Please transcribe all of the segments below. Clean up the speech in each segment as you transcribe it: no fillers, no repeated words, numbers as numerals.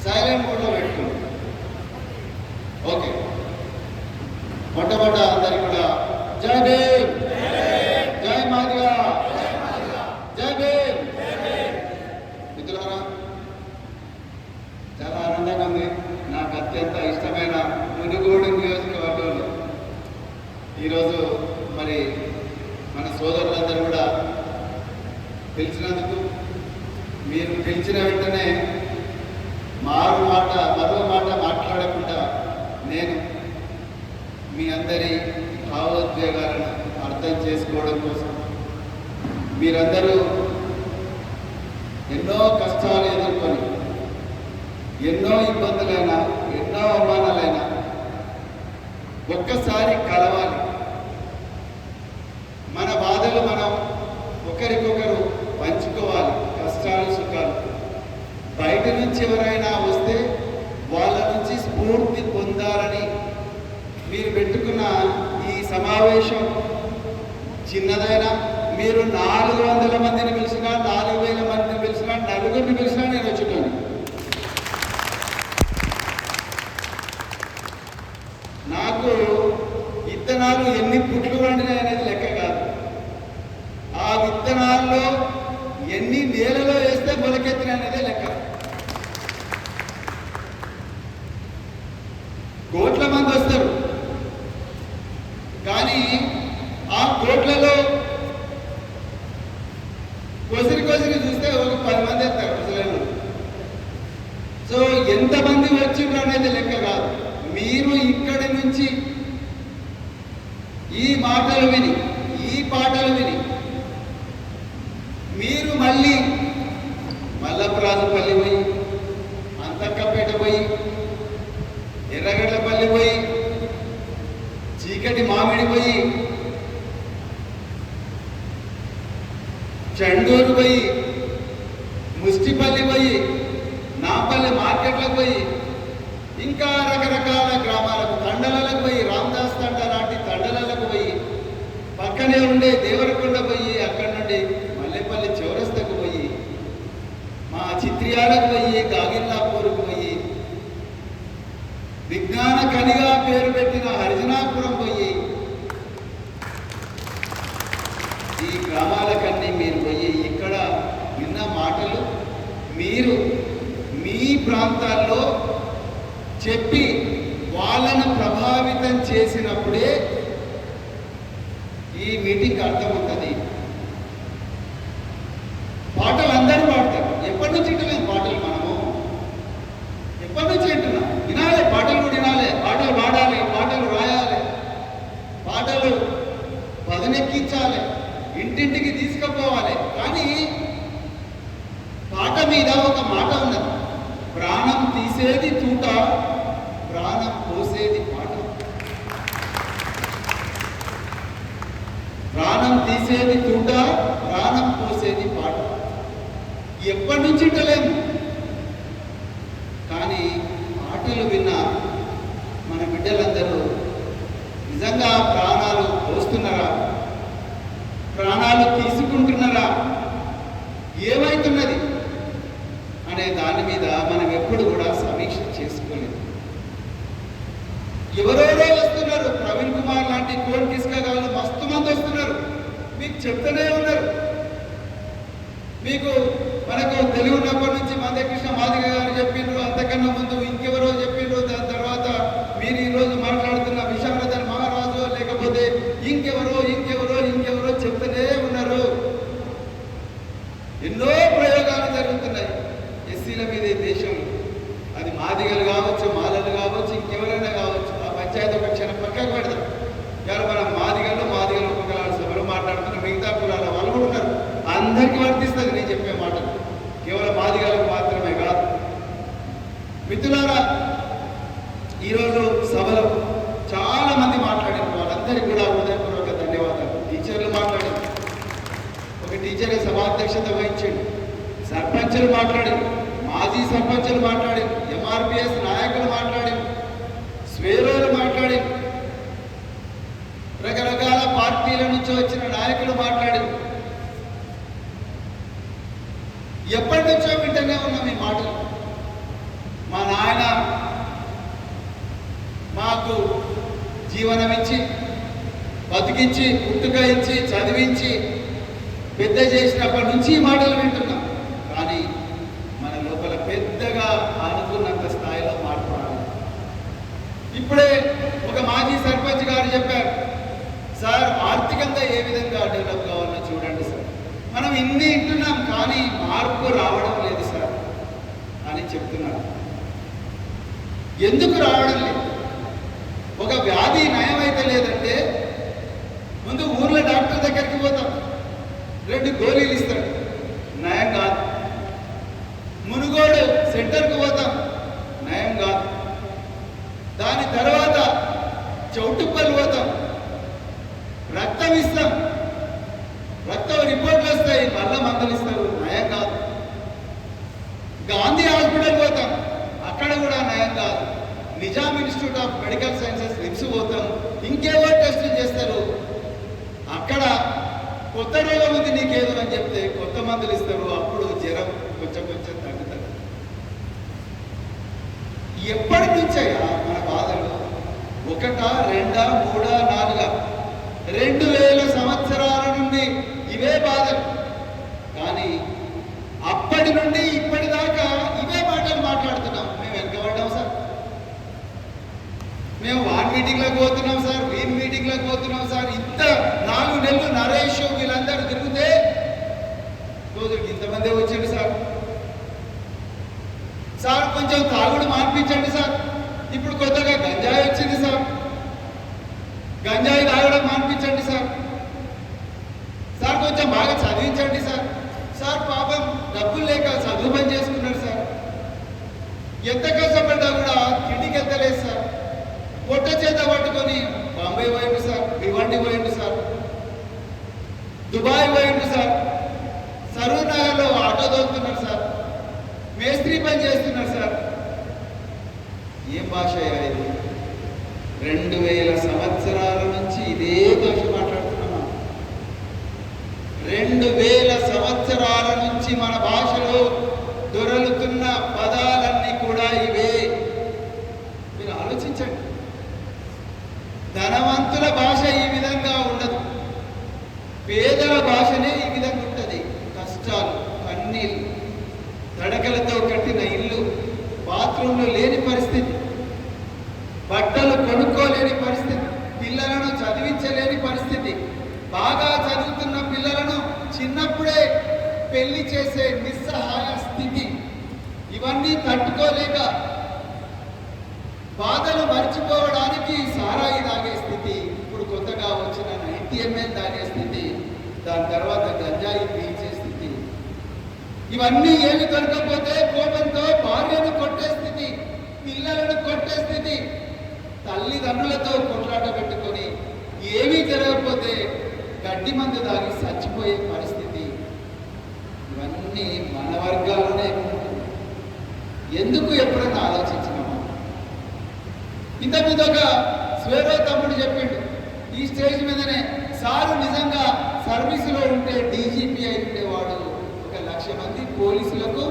Silent మోడ్లో పెట్టుకోండి. Okay, మొట్టమొదట అందరికి కూడా జై భీమ్, జై మాదిగ, జై భీమ్. మిత్రులారా, చాలా ఆనందంగా ఉంది. నాకు అత్యంత ఇష్టమైన మునుగోడు నియోజకవర్గంలో ఈరోజు మరి మన సోదరులందరూ కూడా పిలిచినందుకు, మీరు పిలిచిన వెంటనే మరో మాట మాట్లాడకుండా నేను మీ అందరి భావోద్వేగాలను అర్థం చేసుకోవడం కోసం, మీరందరూ ఎన్నో కష్టాలు ఎదుర్కొని, ఎన్నో ఇబ్బందులైనా, ఎన్నో అవమానాలైనా ఒక్కసారి కలవాలి. మన బాధలు మనం ఒకరికొకరు పంచుకోవాలి. కష్టాలు సుఖాలు బయట నుంచి ఎవరైనా వస్తే వాళ్ళ నుంచి స్ఫూర్తి పొందాలని మీరు పెట్టుకున్న ఈ సమావేశం చిన్నదైనా, మీరు 400 మందిని పిలిచినా, 4000 మందిని పిలిచినా, నలుగురిని పిలిచినా నేను వచ్చుకోను. నాకు విత్తనాలు ఎన్ని పుట్లు వండినాయి అనేది లెక్క కాదు. ఆ విత్తనాల్లో ఎన్ని నేలలో వేస్తే మొలకెత్తిన అనేదే లెక్క. కోట్ల మంది వస్తారు, కానీ ఆ కోట్లలో కొసిరి చూస్తే ఒక 10 మంది వస్తారు అసలు. సో ఎంతమంది వచ్చిండ్రు అనేది లెక్క కాదు. మీరు ఇక్కడి నుంచి ఈ మాటలు విని, ఈ పాటలు విని మీరు మళ్ళీ మల్లపురాజుపల్లి పోయి, అంతక్కపేట పోయి, ఎర్రగడ్డపల్లి పోయి, చీకటి మామిడి పోయి, చండూరు పోయి, ముష్టిపల్లి పోయి, నాపల్లి మార్కెట్లకు పోయి, ఇంకా రకరకాల గ్రామాలకు, తండలకు పోయి, రామదాస్ తండ లాంటి తండలకు పోయి, పక్కనే ఉండే దేవరకొండ పోయి, అక్కడి నుండి మల్లెపల్లి చౌరస్తకు పోయి, మా చిత్రియాలకు పోయి, గాగిల్లాపూర్కు పోయి, విజ్ఞాన కనిగా పేరు పెట్టిన హరిజనాపురం పోయి, ఈ గ్రామాలకన్నీ మీరు పోయి ఇక్కడ విన్న మాటలు మీరు మీ ప్రాంతాల్లో చెప్పి వాళ్ళను ప్రభావితం చేసినప్పుడే ఈ మీటింగ్ అర్థమవుతుంది. పాటలు అందరూ పాడతారు. ఎప్పటి నుంచి వింటున్నాం పాటలు? మనము ఎప్పటి నుంచి వింటున్నాం? వినాలి, పాటలు కూడా వినాలి, పాటలు పాడాలి, పాటలు రాయాలి, పాటలు పదనెక్కించాలి, ఇంటింటికి తీసుకుపోవాలి. కానీ పాట మీద ఒక మాట ఉన్నది, ప్రాణం తీసేది తూట, ప్రాణం పోసేది పాట. ప్రాణం తీసేది తూట, ప్రాణం పోసేది పాట. ఎప్పటి నుంచి వింటలేము, కానీ పాటలు విన్న మన బిడ్డలందరూ నిజంగా ప్రాణాలు పోస్తున్నారా, ప్రాణాలు తీసుకుంటున్నారా, ఏమైతున్నది అనే దాని మీద మనం ఎప్పుడు కూడా సమీక్ష చేసుకోలేదు. ఎవరెవరో వస్తున్నారు, ప్రవీణ్ కుమార్ లాంటి కోల్ కిస్కాగాళ్ళు మస్తు మంది వస్తున్నారు, మీకు చెప్తూనే ఉన్నారు. మీకు మనకు తెలివి ఉన్నప్పటి నుంచి మందకృష్ణ మాదిగ గారు చెప్పిండ్రు, అంతకన్నా ముందు ఇంకెవరో చెప్పిండ్రు, దాని తర్వాత మీరు ఈరోజు మాట్లాడుతున్న విశాఖధర్ మహారాజు, లేకపోతే ఇంకెవరో చెప్తూనే ఉన్నారు. ఎన్నో ప్రయోగాలు జరుగుతున్నాయి ఎస్సీల మీద ఈ దేశంలో. అది మాదిగలు కావచ్చు, మాలలు కావచ్చు, ఇంకెవరైనా కావచ్చు. ఆ పంచాయతీ ఒక క్షణం పక్కకు పెడతాం. ఇవాళ మనం మాదిగలు ఒక్కొక్కరు సభలు మాట్లాడుతున్న మిగతా కులాల వాళ్ళు కూడా ఉన్నారు. అందరికీ వర్తిస్తుంది నేను చెప్పే మాటలు, కేవలం మాదిగలకు మాత్రమే కాదు. మిత్రులారా, ఈరోజు సభలో చాలా మంది మాట్లాడారు. వాళ్ళందరికీ కూడా హృదయపూర్వక ధన్యవాదాలు. టీచర్లు మాట్లాడారు, ఒక టీచర్ సభాధ్యక్షత వహించండి, సర్పంచులు మాట్లాడారు, మాజీ సర్పంచులు మాట్లాడారు, ఎంఆర్పిఎస్ నాయకులు మాట్లాడారు, స్వేరోలు మాట్లాడారు, రకరకాల పార్టీల నుంచి వచ్చిన నాయకులు మాట్లాడారు. ఎప్పటి నుంచో వింటూనే ఉన్నాం ఈ మాటలు. మా జీవనం ఇచ్చి బతికించి పుట్టుక ఇచ్చి చదివించి పెద్ద చేసినప్పటి నుంచి ఈ మాటలు వింటున్నాం. కానీ మన లోపల పెద్దగా అనుకున్నంత స్థాయిలో మార్పు రాలేదు. ఇప్పుడే ఒక మాజీ సర్పంచ్ గారు చెప్పారు, సార్ ఆర్థికంగా ఏ విధంగా డెవలప్ కావాలో చూడండి సార్, మనం ఇన్ని వింటున్నాం కానీ మార్పు రావడం లేదు సార్ అని చెప్తున్నారు. ఎందుకు రావడం లేదు? ఒక వ్యాధి నయమైతే లేదంటే ముందు ఊర్లో డాక్టర్ దగ్గరికి పోతాం, 2 గోళీలు ఇస్తాడు, నయం కాదు. మునుగోడు సెంటర్కి పోతాం, నయం కాదు. దాని తర్వాత చౌటుప్పలు పోతాం, రక్తం ఇస్తాం, రక్తం రిపోర్ట్లు వస్తాయి, మళ్ళా మందులు ఇస్తారు, నయం కాదు. గాంధీ హాస్పిటల్ పోతాం, అక్కడ కూడా నయం కాదు. Nizam institute of medical sciences RIMS పోతాం, ఇంకేవో టెస్టులు చేస్తారు, అక్కడ కొత్త రోగం ఉంది నీకేదో అని చెప్తే కొత్త మందులు ఇస్తారు, అప్పుడు జ్వరం కొంచెం కొంచెం తగ్గుతుంది. ఎప్పటి నుంచయ్యా మన బాధలు? 1, 2, 3, 4 2000 సంవత్సరాల నుండి ఇవే బాధలు. కానీ అప్పటి నుండి ఇప్పటిదాకా ఇవే మాటలు మాట్లాడుతున్నాం. మేము వెనకబడ్డాం సార్, మేము వాన్ మీటింగ్లకు పోతున్నాం సార్, వీన్ మీటింగ్లకు పోతున్నాం సార్. ఇంత 4 నెలలు నరేష్ వీళ్ళందరూ తిరిగితే రోజుకి ఇంతమంది వచ్చాడు సార్. సార్ కొంచెం తాగుడు మార్పించండి సార్, ఇప్పుడు కొత్తగా గంజాయి వచ్చింది సార్, గంజాయి తాగడం మాన్పించండి సార్. సార్ కొంచెం బాగా చదివించండి సార్. సార్ పాపం డబ్బులు లేక చదువు పని చేసుకున్నారు సార్, ఎంత కష్టపడ్డా కూడా తిండికి ఎత్తలేదు సార్. పొట్ట చేత పట్టుకొని బాంబే పోయిండు సార్, భివండి పోయిండు సార్, దుబాయ్ పోయిండు సార్, సరూర్ నగర్లో ఆటో దొరుకుతున్నారు సార్, మేస్త్రీ పని చేస్తున్నారు సార్. ఏం భాష ఇది? 2000 సంవత్సరాల నుంచి ఇదే భాష మాట్లాడుతున్నామా? 2000 సంవత్సరాల నుంచి మన భాషలో దొరలుతున్న పదాలన్నీ కూడా ఇవే. మీరు ఆలోచించండి. ధనవంతుల భాష ఈ విధంగా ఉండదు, పేదల భాషనే ఈ విధంగా ఉంటుంది. కష్టాలు, కన్నీళ్ళు, తడకలతో కట్టిన ఇల్లు, బాత్రూంలు లేని పరిస్థితి, బట్టలు కొనుక్కోలేని పరిస్థితి, పిల్లలను చదివించలేని పరిస్థితి, బాగా చదువుతున్న పిల్లలను చిన్నప్పుడే పెళ్లి చేసే నిస్సహాయ స్థితి, ఇవన్నీ తట్టుకోలేక బాధలు మర్చిపోవడానికి సారాయి తాగే స్థితి, ఇప్పుడు కొత్తగా వచ్చిన 90 ml తాగే స్థితి, దాని తర్వాత గంజాయి పీల్చే స్థితి. ఇవన్నీ ఏమి దొరకకపోతే కోపంతో భార్యను కొట్టే స్థితి, పిల్లలను కొట్టే స్థితి, తల్లిదండ్రులతో కొట్లాట పెట్టుకొని ఏమీ జరగకపోతే గడ్డి మందు దాగి చచ్చిపోయే పరిస్థితి. ఇవన్నీ మన వర్గాల్లోనే. ఎందుకు ఎప్పుడైనా ఆలోచించినామా? ఇంతకుముందు ఒక స్వేరో తమ్ముడు చెప్పిండు ఈ స్టేజ్ మీదనే, సారు నిజంగా సర్వీసులో ఉంటే డీజీపీ అయి ఉండేవాడు, 1,00,000 మంది పోలీసులకు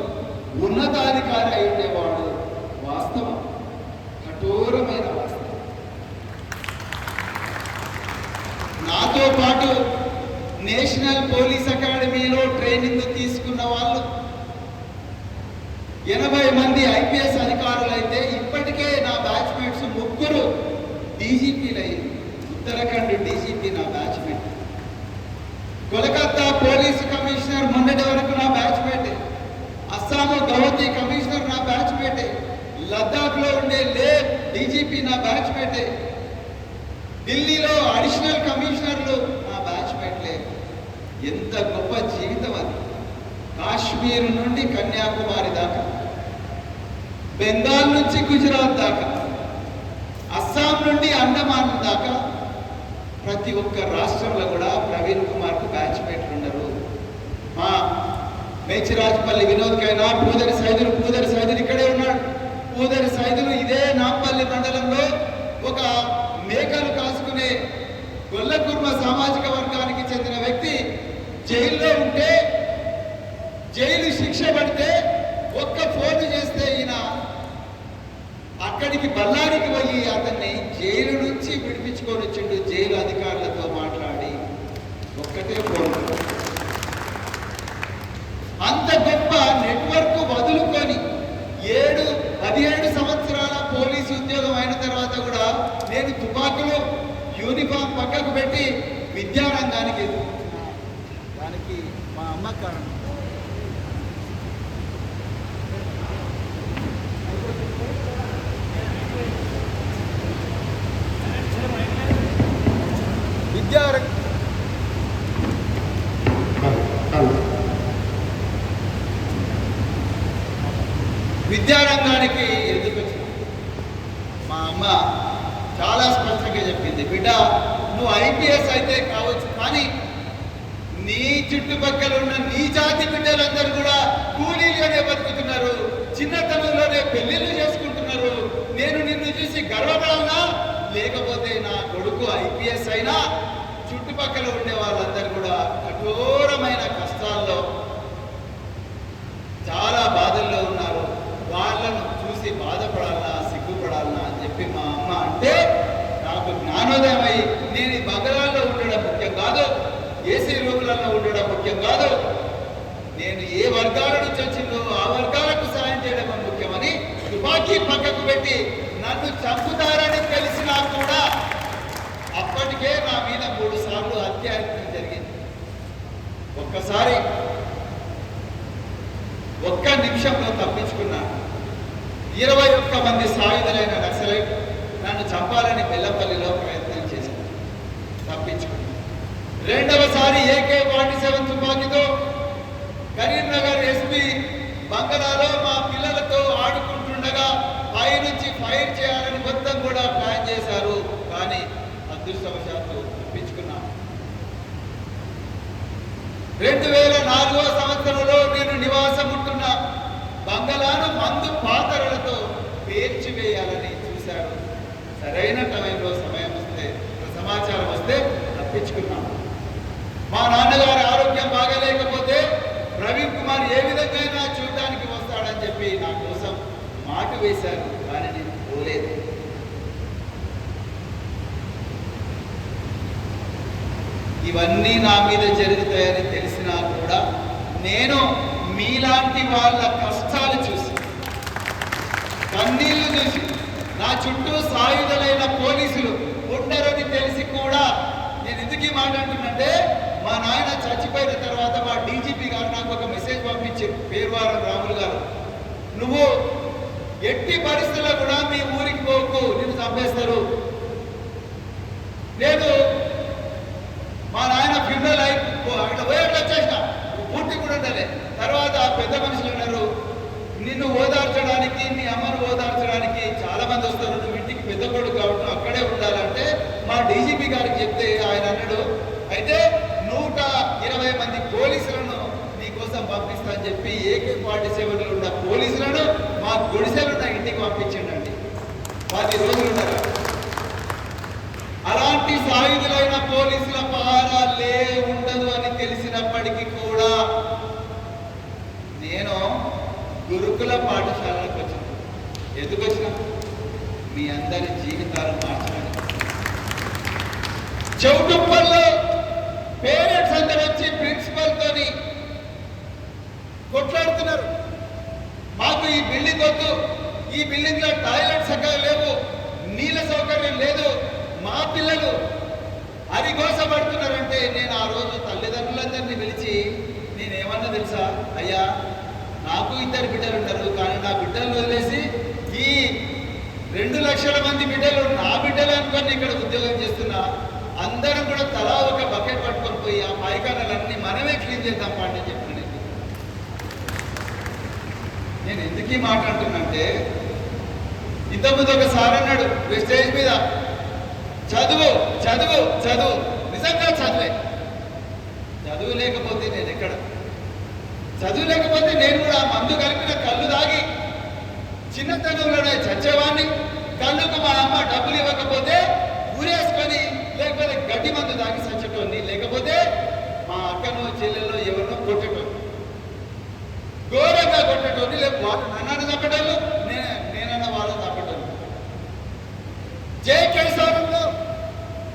ఉన్నతాధికారి అయి ఉండేవాడు. వాస్తవం, కఠోరమైన వాస్తవం. నాతో పాటు నేషనల్ పోలీస్ అకాడమీలో ట్రైనింగ్ తీసుకున్న వాళ్ళు 80 మంది ఐపీఎస్ అధికారులు అయితే ఇప్పటికే నా బ్యాచ్మేట్స్ 3 డీజీపీలు అయ్యి, ఉత్తరాఖండ్ డీజీపీ నా బ్యాచ్మేట్, కోలకత్తా పోలీసు కమిషనర్ మొన్నటి వరకు నా బ్యాచ్మేటే, అస్సాము గౌహతి కమిషనర్ నా బ్యాచ్మేటే, లద్దాఖ్లో ఉండే లే డీజీపీ నా బ్యాచ్మేటే, ఢిల్లీలో అడిషనల్ కమిషనర్లు నా బ్యాచ్మేట్లే. ఎంత గొప్ప జీవితం అది! కాశ్మీర్ నుండి కన్యాకుమారి దాకా, బెంగాల్ నుంచి గుజరాత్ దాకా, అస్సాం నుండి అండమాన్ దాకా ప్రతి ఒక్క రాష్ట్రంలో కూడా ప్రవీణ్ కుమార్కు బ్యాచ్మేట్లు ఉన్నారు. మా మేచిరాజపల్లి వినోద్కైనా పూదరి సైదులు ఇక్కడే ఉన్నాడు. పూదరి సైదులు ఇదే నాంపల్లి మండలంలో ఒక మేకలు కాసుకునే గొల్లకుర్మ సామాజిక వర్గానికి చెందిన వ్యక్తి జైల్లో ఉంటే, జైలు శిక్ష పడితే ఒక్క ఫోన్ చేస్తే ఈయన అక్కడికి బళ్ళారికి పోయి అతన్ని జైలు నుంచి విడిపించుకో చేతిలోనే ఫోన్. అంత గొప్ప నెట్వర్క్ వదులుకొని 17 సంవత్సరాల పోలీసు ఉద్యోగం అయిన తర్వాత కూడా నేను తుపాకులు యూనిఫామ్ పక్కకు పెట్టి విద్యారంగానికి దానికి మా అమ్మ కారణం. విద్యారంగానికి ఎందుకు వచ్చిన మా అమ్మ చాలా స్పష్టంగా చెప్పింది, బిడ్డ నువ్వు ఐపీఎస్ అయితే కావచ్చు, కానీ నీ చుట్టుపక్కల ఉన్న నీ జాతి బిడ్డలందరూ కూడా కూలీలుగానే బతుకుతున్నారు, చిన్నతనంలోనే పెళ్లిళ్ళు చేసుకుంటున్నారు. నేను నిన్ను చూసి గర్వపడాలనా? లేకపోతే నా కొడుకు ఐపీఎస్ అయినా చుట్టుపక్కల ఉండే వాళ్ళందరూ కూడా కఠోరమైన కష్టాల్లో చాలా బాధల్లో ఉన్నారు, వాళ్ళను చూసి బాధపడాలనా సిగ్గుపడాలనా అని చెప్పి మా అమ్మ అంటే నాకు జ్ఞానోదయం అయ్యి నేను ఈ బంగాళాల్లో ఉండడం ముఖ్యం కాదు, ఏసీ రూములలో ఉండడం ముఖ్యం కాదు, నేను ఏ వర్గాల నుంచి వచ్చిందో ఆ వర్గాలకు సాయం చేయడం ముఖ్యమని తుపాకీ పక్కకు పెట్టి నన్ను చంపుతారని తెలిసినా కూడా అప్పటికే నా మీద 3 సార్లు హత్యాయత్నం జరిగింది. ఒక్కసారి ఒక్క నిమిషంలో తప్పించుకున్నాను. 21 మంది సాయుధులైన నక్సలైట్ నన్ను చంపాలని బెల్లంపల్లిలో ప్రయత్నం చేశాను, తప్పించుకున్నాను. రెండవసారి AK-47 తుపాకీతో కరీంనగర్ ఎస్పీ బంగళాలో మా పిల్లలతో ఆడుకుంటుండగా పైనుంచి ఫైర్ చేయాలని మొత్తం కూడా ప్లాన్ చేశారు, కానీ అదృష్టవశాత్తు తప్పించుకున్నాను. 2004వ సంవత్సరంలో నేను నివాసం ఉంటున్న బంగళాను మందు పాతరలతో పేర్చివేయాలని చూశాడు. సరైన టైంలో సమాచారం వస్తే తప్పించుకున్నాను. మా నాన్నగారి ఆరోగ్యం బాగలేకపోతే ప్రవీణ్ కుమార్ ఏ విధంగా చూడడానికి వస్తాడని చెప్పి నా కోసం మాట వేశారు, కానీ నేను పోలేదు. ఇవన్నీ నా మీద జరుగుతాయని తెలిసినా కూడా నేను మీలాంటి వాళ్ళ కష్టాలు చూసి కన్నీళ్లు చూసి నా చుట్టూ సాయుధులైన పోలీసులు ఉండరని తెలిసి కూడా నేను ఎందుకు ఈ మాట అంటున్నంటే, మా నాయన చచ్చిపోయిన తర్వాత మా డీజీపీ గారు నాకు ఒక మెసేజ్ పంపించారు, పేరువారం రాములు గారు, నువ్వు ఎట్టి పరిస్థితుల్లో కూడా మీ ఊరికి పోకు, నిన్ను చంపేస్తారు. నేను మా నాయన ఫ్యూనరల్ అక్కడ పోయేట్లు వచ్చేసిన, పూర్తి కూడా ఉండలే. తర్వాత పెద్ద మనుషులు ఉన్నారు, నిన్ను ఓదార్చడానికి నీ అమ్మను ఓదార్చడానికి చాలా మంది వస్తారు, నువ్వు ఇంటికి పెద్ద కొడుకు కాబట్టి అక్కడే ఉండాలంటే మా డీజీపీ గారికి చెప్తే ఆయన అన్నాడు, అయితే 120 మంది పోలీసులను నీకోసం పంపిస్తా అని చెప్పి AK-47లో ఉన్న పోలీసులను మా గుడిసెలున్న ఇంటికి పంపించండి. 10 రోజులు ఉన్నారు. అలాంటి సాయుధులైన పోలీసుల పహారా ఉండదు అని తెలిసినప్పటికీ కూడా నేను గురుకుల పాఠశాలకు వచ్చిన. ఎందుకు వచ్చిన? మీ అందరి జీవితాలు మార్చడానికి. చౌటుప్పల్లో పేరెంట్స్ అందరూ వచ్చి ప్రిన్సిపల్ తోని కొట్లాడుతున్నారు, మాకు ఈ బిల్డింగ్ వద్దు, ఈ బిల్డింగ్ లో టాయిలెట్ సరిగ్గా లేవు, నీళ్ళ సౌకర్యం లేదు, మా పిల్లలు అరిగోసపడుతున్నారంటే నేను ఆ రోజు తల్లిదండ్రులందరినీ పిలిచి నేనేమన్నా తెలుసా, అయ్యా నాకు 2 బిడ్డలు ఉంటారు, కానీ నా బిడ్డలు వదిలేసి ఈ 2 లక్షల మంది బిడ్డలు నా బిడ్డలు అనుకొని ఇక్కడ ఉద్యోగం చేస్తున్నా, అందరం కూడా తలా ఒక బకెట్ పట్టుకొని పోయి ఆ పాయికానాలన్నీ మనమే క్లీన్ చేద్దాం పాండి చెప్పిన. నేను ఎందుకు ఈ మాట అంటున్నంటే, ఇంతకుముందు ఒకసారి అన్నాడు స్టేజ్ మీద, చదువు చదువు చదువు, నిజంగా చదువే. చదువు లేకపోతే నేను ఎక్కడ? చదువు లేకపోతే నేను కూడా మందు కలిపిన కళ్ళు తాగి చిన్నతనంలోనే చచ్చేవాడిని. కళ్ళుకు మా అమ్మ డబ్బులు ఇవ్వకపోతే ఊరేసుకొని, లేకపోతే గడ్డి మందు తాగి చచ్చేటోని, లేకపోతే మా అక్కను చెల్లెల్లో ఎవరినో కొట్టేటోని, ఘోరంగా కొట్టేటోని, లేకపోతే వాళ్ళు నన్ను తప్పటోళ్ళు, నేనన్నా వాళ్ళు తప్పటోళ్ళు. జేకేసారంలో,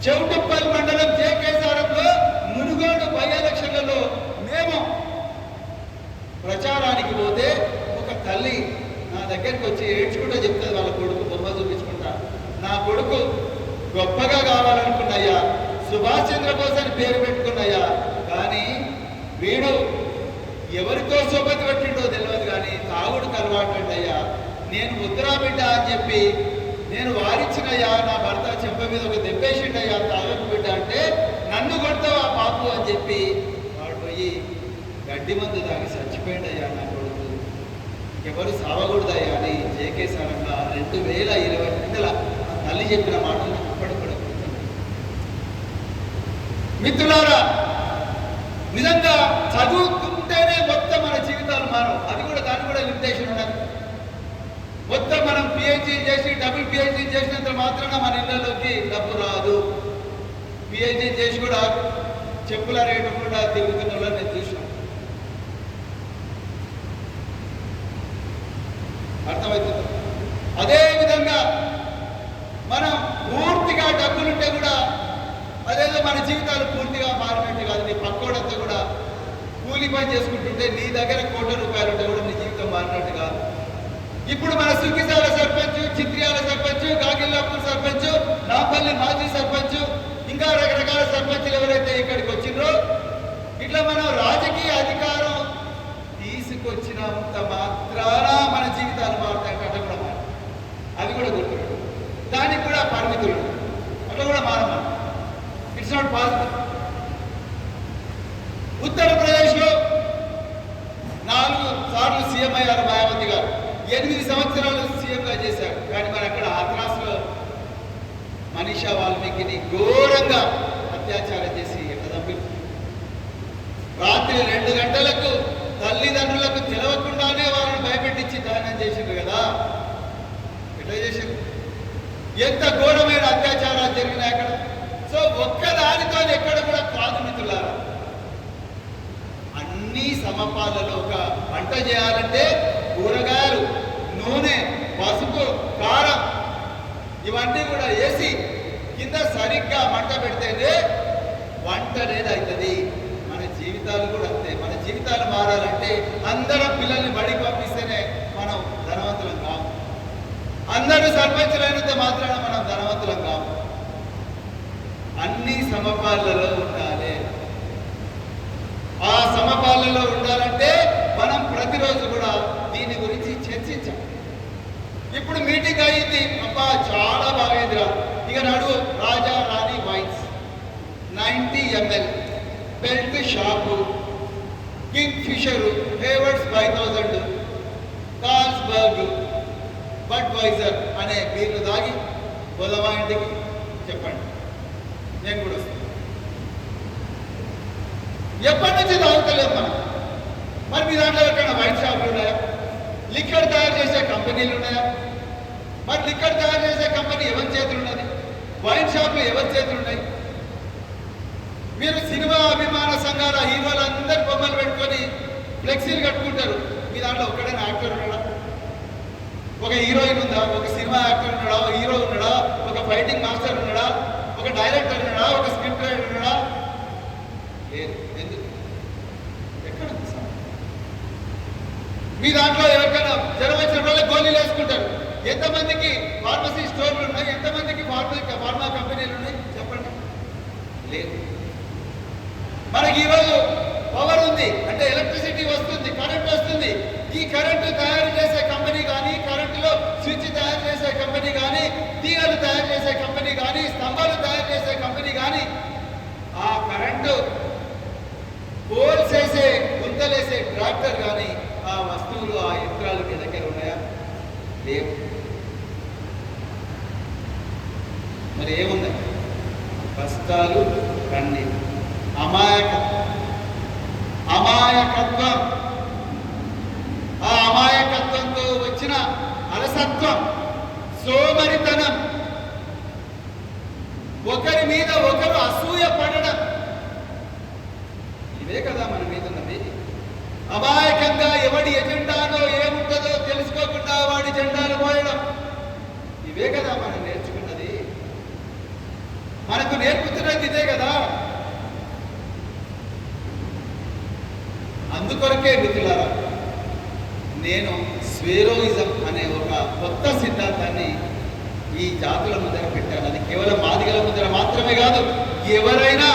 చౌటుప్పల్ మండలం జేకేసారంలో మునుగోడు బయలు దగ్గరికి వచ్చి ఏడ్చుకుంటూ చెప్తుంది వాళ్ళ కొడుకు బొమ్మ చూపించుకుంటా, నా కొడుకు గొప్పగా కావాలనుకున్నాయ్యా, సుభాష్ చంద్రబోస్ అని పేరు పెట్టుకున్నాయ్యా, కానీ వీడు ఎవరితో సోబతి పెట్టిండో తెలియదు కానీ తాగుడుకు అలవాటు అయ్యా, నేను ముద్రా బిడ్డ అని చెప్పి నేను వారించినయ్యా, నా భర్త చెంప మీద ఒక దెబ్బేసిండయ్యా తాగకు బిడ్డ అంటే నన్ను కొడతావా పాపు అని చెప్పి వాడు పోయి గడ్డి మందు తాగి చచ్చిపోయిండయ్యా నా కొడుకు, ఎవరు సావకూడదయ్యా అని జేకే సారంగా 2022 తల్లి చెప్పిన మాటలు ఇప్పటికి కూడా గుర్తుంది. మిత్రులారా, నిజంగా చదువుకుంటేనే మొత్తం మన జీవితాలు మారవు, అది కూడా దాని కూడా లిమిటేషన్ ఉన్నది. మొత్తం మనం పిహెచ్డీ చేసి డబుల్ పిహెచ్డీ చేసినంత మాత్రాన మన ఇళ్లలోకి డబ్బు రాదు. పిహెచ్డీ చేసి కూడా చెప్పుల రేటు కూడా తిరుగుతున్న వాళ్ళని నేను చూసాను. అర్థమవుతుంది. అదేవిధంగా మనం పూర్తిగా డబ్బులుంటే కూడా అదేదో మన జీవితాలు పూర్తిగా మారినట్టు కాదు. నీ పక్కోడంతా కూడా కూలి పని చేసుకుంటుంటే నీ దగ్గర ₹1,00,00,000 ఉంటే కూడా నీ జీవితం మారినట్టు కాదు. ఇప్పుడు మన సుగ్గిసాల సర్పంచ్, చిత్రియాల సర్పంచ్, గాగిల్లాపూర్ సర్పంచ్, నాపల్లి మాజీ సర్పంచ్, ఇంకా రకరకాల సర్పంచ్లు ఎవరైతే ఇక్కడికి వచ్చిండ్రో, ఇట్లా మనం రాజకీయ అధికారం తీసుకొచ్చినంత మాత్రాన మన జీవితాలు మారుతాయి. అట్లా కూడా మారు, అది కూడా గుర్తుపెట్టు. దానికి కూడా పరిమితులు, అట్లా కూడా మారమా. It's not possible. ఉత్తరప్రదేశ్లో 4 సార్లు సీఎం అయ్యారు మాయావతి గారు, 8 సంవత్సరాలు సీఎంగా చేశారు. కానీ మరి అక్కడ హాథ్రాస్లో మనీషా వాల్మీకిని ఘోరంగా అత్యాచారం చేసి ఎట్లా తప్పి రాత్రి 2 గంటలకు తల్లిదండ్రులకు తెలవకుండానే వాళ్ళని భయపెట్టించి దహనం చేసిండ్రు కదా. ఎట్లా చేసిండ్రు? ఎంత ఘోరమైన అత్యాచారాలు జరిగినాయి అక్కడ. సో ఒక్కదానితో ఎక్కడ కూడా కాదు మిత్రులారా. అన్ని సమపాలలో ఒక వంట చేయాలంటే కూరగాయలు, నూనె, పసుపు, కారం ఇవన్నీ కూడా వేసి కింద సరిగ్గా మంట పెడితేనే వంట అనేది అవుతుంది. మన జీవితాలు కూడా అంతే. మన జీవితాలు మారాలంటే అందరం పిల్లల్ని బడికి పంపిస్తేనే మనం ధనవంతులం కాము. అందరూ సర్పంచులైనంత మాత్రాన మనం ధనవంతులం కాము. అన్ని సమపాలలో ఉండాలి. ఆ సమపాలలో ఉండాలంటే మనం ప్రతిరోజు కూడా దీని గురించి చర్చించాం. ఇప్పుడు మీటింగ్ అయింది, అబ్బా చాలా బాగైందిరా. ఇక నడువు Raja Rani wines 90 ml, belt shop, Kingfisher, Haywards 5000, Carlsberg, Budweiser అనే బీర్లు తాగి బొలవా ఇంటికి చెప్పండి, నేను కూడా వస్తాను. ఎప్పటి నుంచి తాగుతలేము మనం. మరి మీ దాంట్లో ఎక్కడ వైన్ షాపులు ఉన్నాయా? లిక్కర్ తయారు చేసే కంపెనీలు ఉన్నాయా? మరి లిక్కర్ తయారు చేసే కంపెనీ ఎవరి చేతులు ఉన్నది? వైన్ షాపులు ఎవరి చేతులు ఉన్నాయి? మీరు సినిమా అభిమాన సంఘాల హీరోలందరూ బొమ్మలు పెట్టుకొని ఫ్లెక్సీలు కట్టుకుంటారు. మీ దాంట్లో ఒక్కడైనా యాక్టర్ ఉన్నాడా? ఒక హీరోయిన్ ఉందా? ఒక సినిమా యాక్టర్ ఉన్నాడా? ఒక హీరో ఉన్నాడా? ఒక ఫైటింగ్ మాస్టర్ ఉన్నాడా? ఒక డైరెక్టర్ ఉన్నాడా? ఒక స్క్రిప్ట్ రైటర్ ఉన్నాడా? లేదు. ఎందుకు? ఎక్కడ మీ దాంట్లో ఎవరికైనా జ్వరం వచ్చిన వాళ్ళకి గోళీలు వేసుకుంటారు. ఎంతమందికి ఫార్మసీ స్టోర్లు ఉన్నాయి? ఎంతమందికి ఫార్మా కంపెనీలు ఉన్నాయి? చెప్పండి. లేదు. మనకి ఈరోజు పవర్ ఉంది అంటే ఎలక్ట్రిసిటీ వస్తుంది, కరెంట్ వస్తుంది. ఈ కరెంటు తయారు చేసే కంపెనీ కానీ, కరెంటులో స్విచ్ తయారు చేసే కంపెనీ కానీ, తీగలు తయారు చేసే కంపెనీ కానీ, స్తంభాలు తయారు చేసే కంపెనీ కానీ, ఆ కరెంటు పోల్స్ వేసే, గుంతలేసే ట్రాక్టర్ కానీ, ఆ వస్తువులు, ఆ యంత్రాలు మీ దగ్గర ఉన్నాయా? లేవు. మరి ఏముంది? కష్టాలు, కన్నీరు, అమాయకత్వం. ఆ అమాయకత్వంతో వచ్చిన అలసత్వం, సోమరితనం, ఒకరి మీద ఒకరు అసూయ పడడం, ఇవే కదా మన మీద ఉన్నది. అమాయకంగా ఎవడి ఎజెండాలో ఏముంటుందో తెలుసుకోకుండా వాడి జెండాలు మోయడం, ఇవే కదా మనం నేర్చుకున్నది. మనకు నేర్పుతున్నది ఇదే కదా. అందుకొరకే మిత్రులారా, నేను స్వేరోయిజం అనే ఒక కొత్త సిద్ధాంతాన్ని ఈ జాతుల ముందర పెట్టాను. అది కేవలం మాదిగల ముందర మాత్రమే కాదు, ఎవరైనా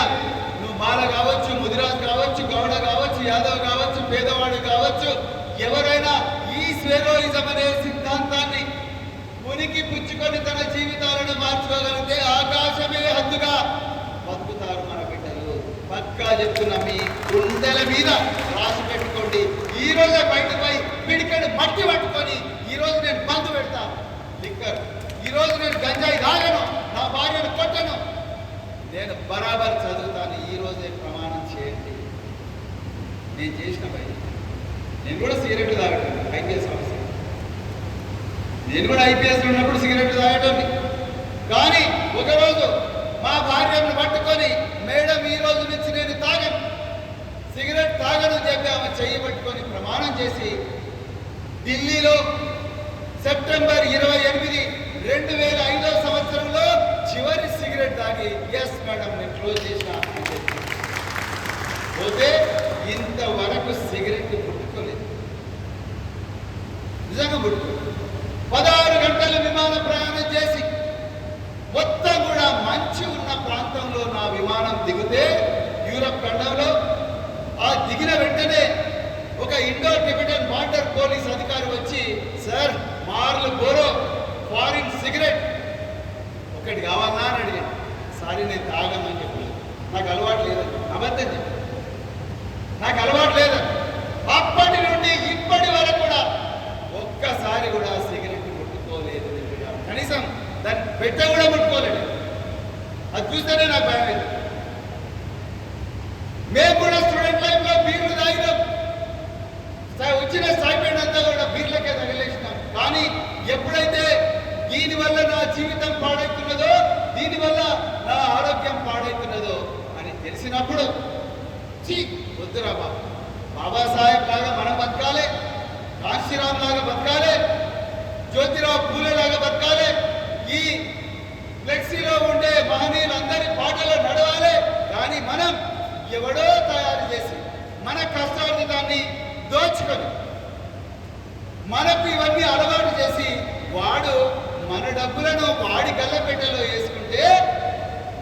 నువ్వు మాల కావచ్చు, ముదిరాజ్ కావచ్చు, గౌడ కావచ్చు, యాదవ్ కావచ్చు, పేదవాడు కావచ్చు, ఎవరైనా ఈ స్వేరోయిజం అనే సిద్ధాంతాన్ని ఉనికి పుచ్చుకొని తన జీవితాలను మార్చుకోగలిగితే ఆకాశమే హద్దుగా బతుకుతారు మన బిడ్డలు. పక్కా చెప్తున్నా, మీ గుండెల మీద రాసి పెట్టుకోండి. ఈ రోజే బయటకు పోయి పిడికెడు మట్టి పట్టుకొని ఈ రోజు నేను బంద్ పెడతా లిక్కర్, ఈ రోజు నేను గంజాయి తాగను, నా భార్యను కొట్టను, నేను బరాబర్ చదువుతాను, ఈ రోజే ప్రమాణం చేయండి. నేను చేసిన బయట నేను కూడా సిగరెట్ తాగటం ఐపీఎస్ ఆఫీసర్, నేను కూడా ఐపీఎస్ ఉన్నప్పుడు సిగరెట్ తాగటం. కానీ ఒకరోజు మా భార్యను పట్టుకొని మేడం ఈ రోజు నుంచి నేను తాగను, సిగరెట్ తాగను చెప్పి ఆమె చెయ్యి పట్టుకొని ప్రమాణం చేసి ఢిల్లీలో సెప్టెంబర్ 28, 2005 సంవత్సరంలో చివరి సిగరెట్ తాగి ఎస్ మేడం నేను క్లోజ్ చేసిన అని చెప్పి పోతే ఇంతవరకు సిగరెట్ ముట్టుకోలేదు. నిజంగా ముట్టుకోలేదు. 16 గంటలు విమాన ప్రయాణం చేసి మొత్తం కూడా మంచి ఉన్న ప్రాంతంలో నా విమానం దిగితే యూరప్ ఖండంలో ఆ దిగిన వెంటనే ఒక ఇండో టిబెటన్ బార్డర్ పోలీస్ అధికారి వచ్చి, సార్ మార్లు బోరో ఫారిన్ సిగరెట్ ఒకటి కావాలా అని అడిగాను. సారీ నేను తాగమని చెప్పి, నాకు అలవాటు లేదని అబద్ధం చెప్పి, నాకు అలవాటు లేదని. అప్పటి నుండి ఇప్పటి వరకు కూడా ఒక్కసారి కూడా సిగరెట్ ముట్టుకోలేదు. కనీసం దాన్ని పెట్ట కూడా ముట్టుకోలేదు. అది చూస్తేనే నాకు భయం అయింది. మేము కూడా స్టూడెంట్ లైఫ్ లో బీర్లు తాగినాం, వచ్చిన స్టైపెండ్ అంతా కూడా బీర్లకే తగిలేసినాం. కానీ ఎప్పుడైతే దీనివల్ల నా జీవితం పాడవుతున్నదో, దీనివల్ల నా ఆరోగ్యం పాడవుతున్నదో అని తెలిసినప్పుడు వద్దురా బాబు, బాబాసాహెబ్ లాగా మనం బతకాలి, కాశీరామ్ లాగా బతకాలి, జ్యోతిరావు పూలే లాగా బతకాలి, ఈ ఫ్లెక్సీలో ఉండే మహనీయులందరి పాటలో నడవాలి. కానీ మనం ఎవడో తయారు చేసి మన కష్టార్జితాన్ని దోచుకొని మనకు ఇవన్నీ అలవాటు చేసి వాడు మన డబ్బులను వాడి గల్లపెట్టెలో వేసుకుంటే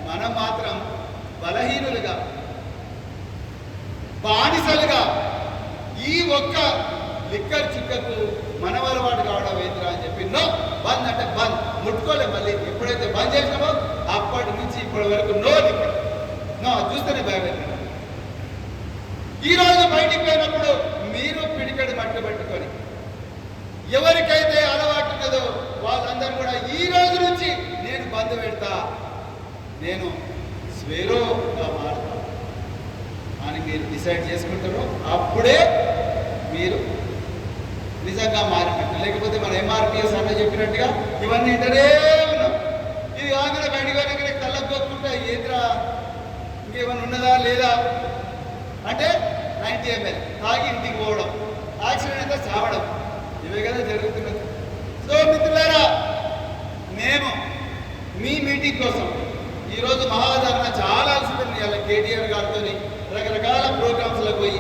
మనం మాత్రం బలహీనులుగా, బానిసలుగా ఈ ఒక్క లిక్కర్ చుక్కకు మనం అలవాటు కావడం ఏంటిరా అని చెప్పి నో బంద్ అంటే బంద్, ముట్టుకోలే. మళ్ళీ ఎప్పుడైతే బంద్ చేసినామో అప్పటి నుంచి ఇప్పటి వరకు నో లిక్కర్, నో. చూస్తేనే భయపెట్టిన. ఈ రోజు బయటికి పోయినప్పుడు మీరు పిడికడి మట్టి పట్టుకొని ఎవరికైతే అలవాటు ఉన్నదో వాళ్ళందరూ కూడా ఈ రోజు నుంచి నేను బంద్ పెడతా, నేను స్వేరోగా మారుతా అని మీరు డిసైడ్ చేసుకుంటారో అప్పుడే మీరు నిజంగా మారినట్టు. లేకపోతే మన ఎంఆర్పిఎస్ అన్న చెప్పినట్టుగా ఇవన్నీ ఇంటనే ఉన్నాం. ఇది కాగానే బయటికి పోయినాక తల్లకొట్టుకుంటా ఏంద్రా ఇంకేమైనా ఉన్నదా లేదా అంటే 90 ml తాగి ఇంటికి పోవడం, యాక్సిడెంట్ అయితే చావడం, ఇవే కదా జరుగుతున్నది. సో మిత్రులారా, నేను మీ మీటింగ్ కోసం ఈరోజు మహాధరణ చాలా అలసిపోయింది. ఇలా కేటీఆర్ గారితో రకరకాల ప్రోగ్రామ్స్లకు పోయి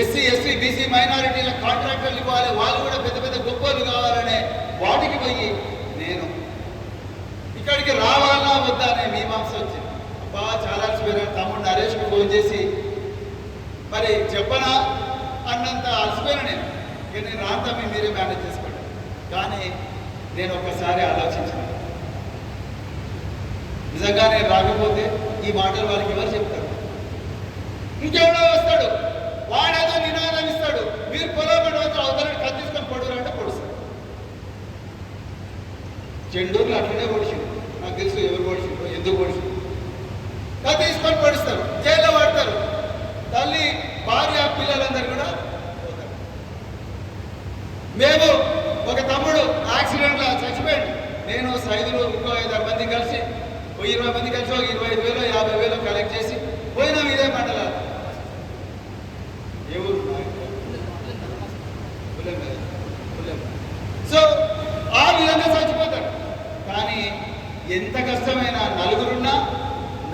ఎస్సీ ఎస్టీ బీసీ మైనారిటీల కాంట్రాక్టర్లు ఇవ్వాలి, వాళ్ళు కూడా పెద్ద పెద్ద గొప్పలు కావాలనే వాటికి పోయి నేను ఇక్కడికి రావాలా వద్దా అనే మీమాంస వచ్చింది. బాగా చాలా అలసిపోయిన తమ్ముడు నరేష్కి ఫోన్ చేసి మరి చెప్పనా అన్నంత అలసిపోయినా నేను రాంతా మీరే మేనేజ్ చేసుకోండి. కానీ నేను ఒక్కసారి ఆలోచించాను, నిజంగా నేను రాకపోతే ఈ మాటలు వాళ్ళకి ఎవరు చెప్తారు? ఇంకెవడో వస్తాడు, వాడేదో నినాదం ఇస్తాడు, మీరు పొలం వచ్చి అవతలని కత్తిసుకొని పొడురు అంటే పొడుస్తాడు. చెండూరులో అట్లనే పొడిచిండు, నాకు తెలుసు ఎవరు పొడిచిండు, ఎందుకు పొడిచిండు. కత్తిసుకొని పొడుస్తారు, జైల్లో పడతారు, తల్లి భార్య పిల్లలందరూ కూడా పోతారు. మేము ఒక తమ్ముడు యాక్సిడెంట్లో చచ్చిపోయాడు, నేను సైదులు ఇంకో 5-6 మంది కలిసి 20 మంది కలిసి 25,000 50,000 కలెక్ట్ చేసి పోయినాం. ఇదే మండలాలు ఏ ఊరు? సో ఆ విధంగా చచ్చిపోతాడు. కానీ ఎంత కష్టమైనా నలుగురున్నా,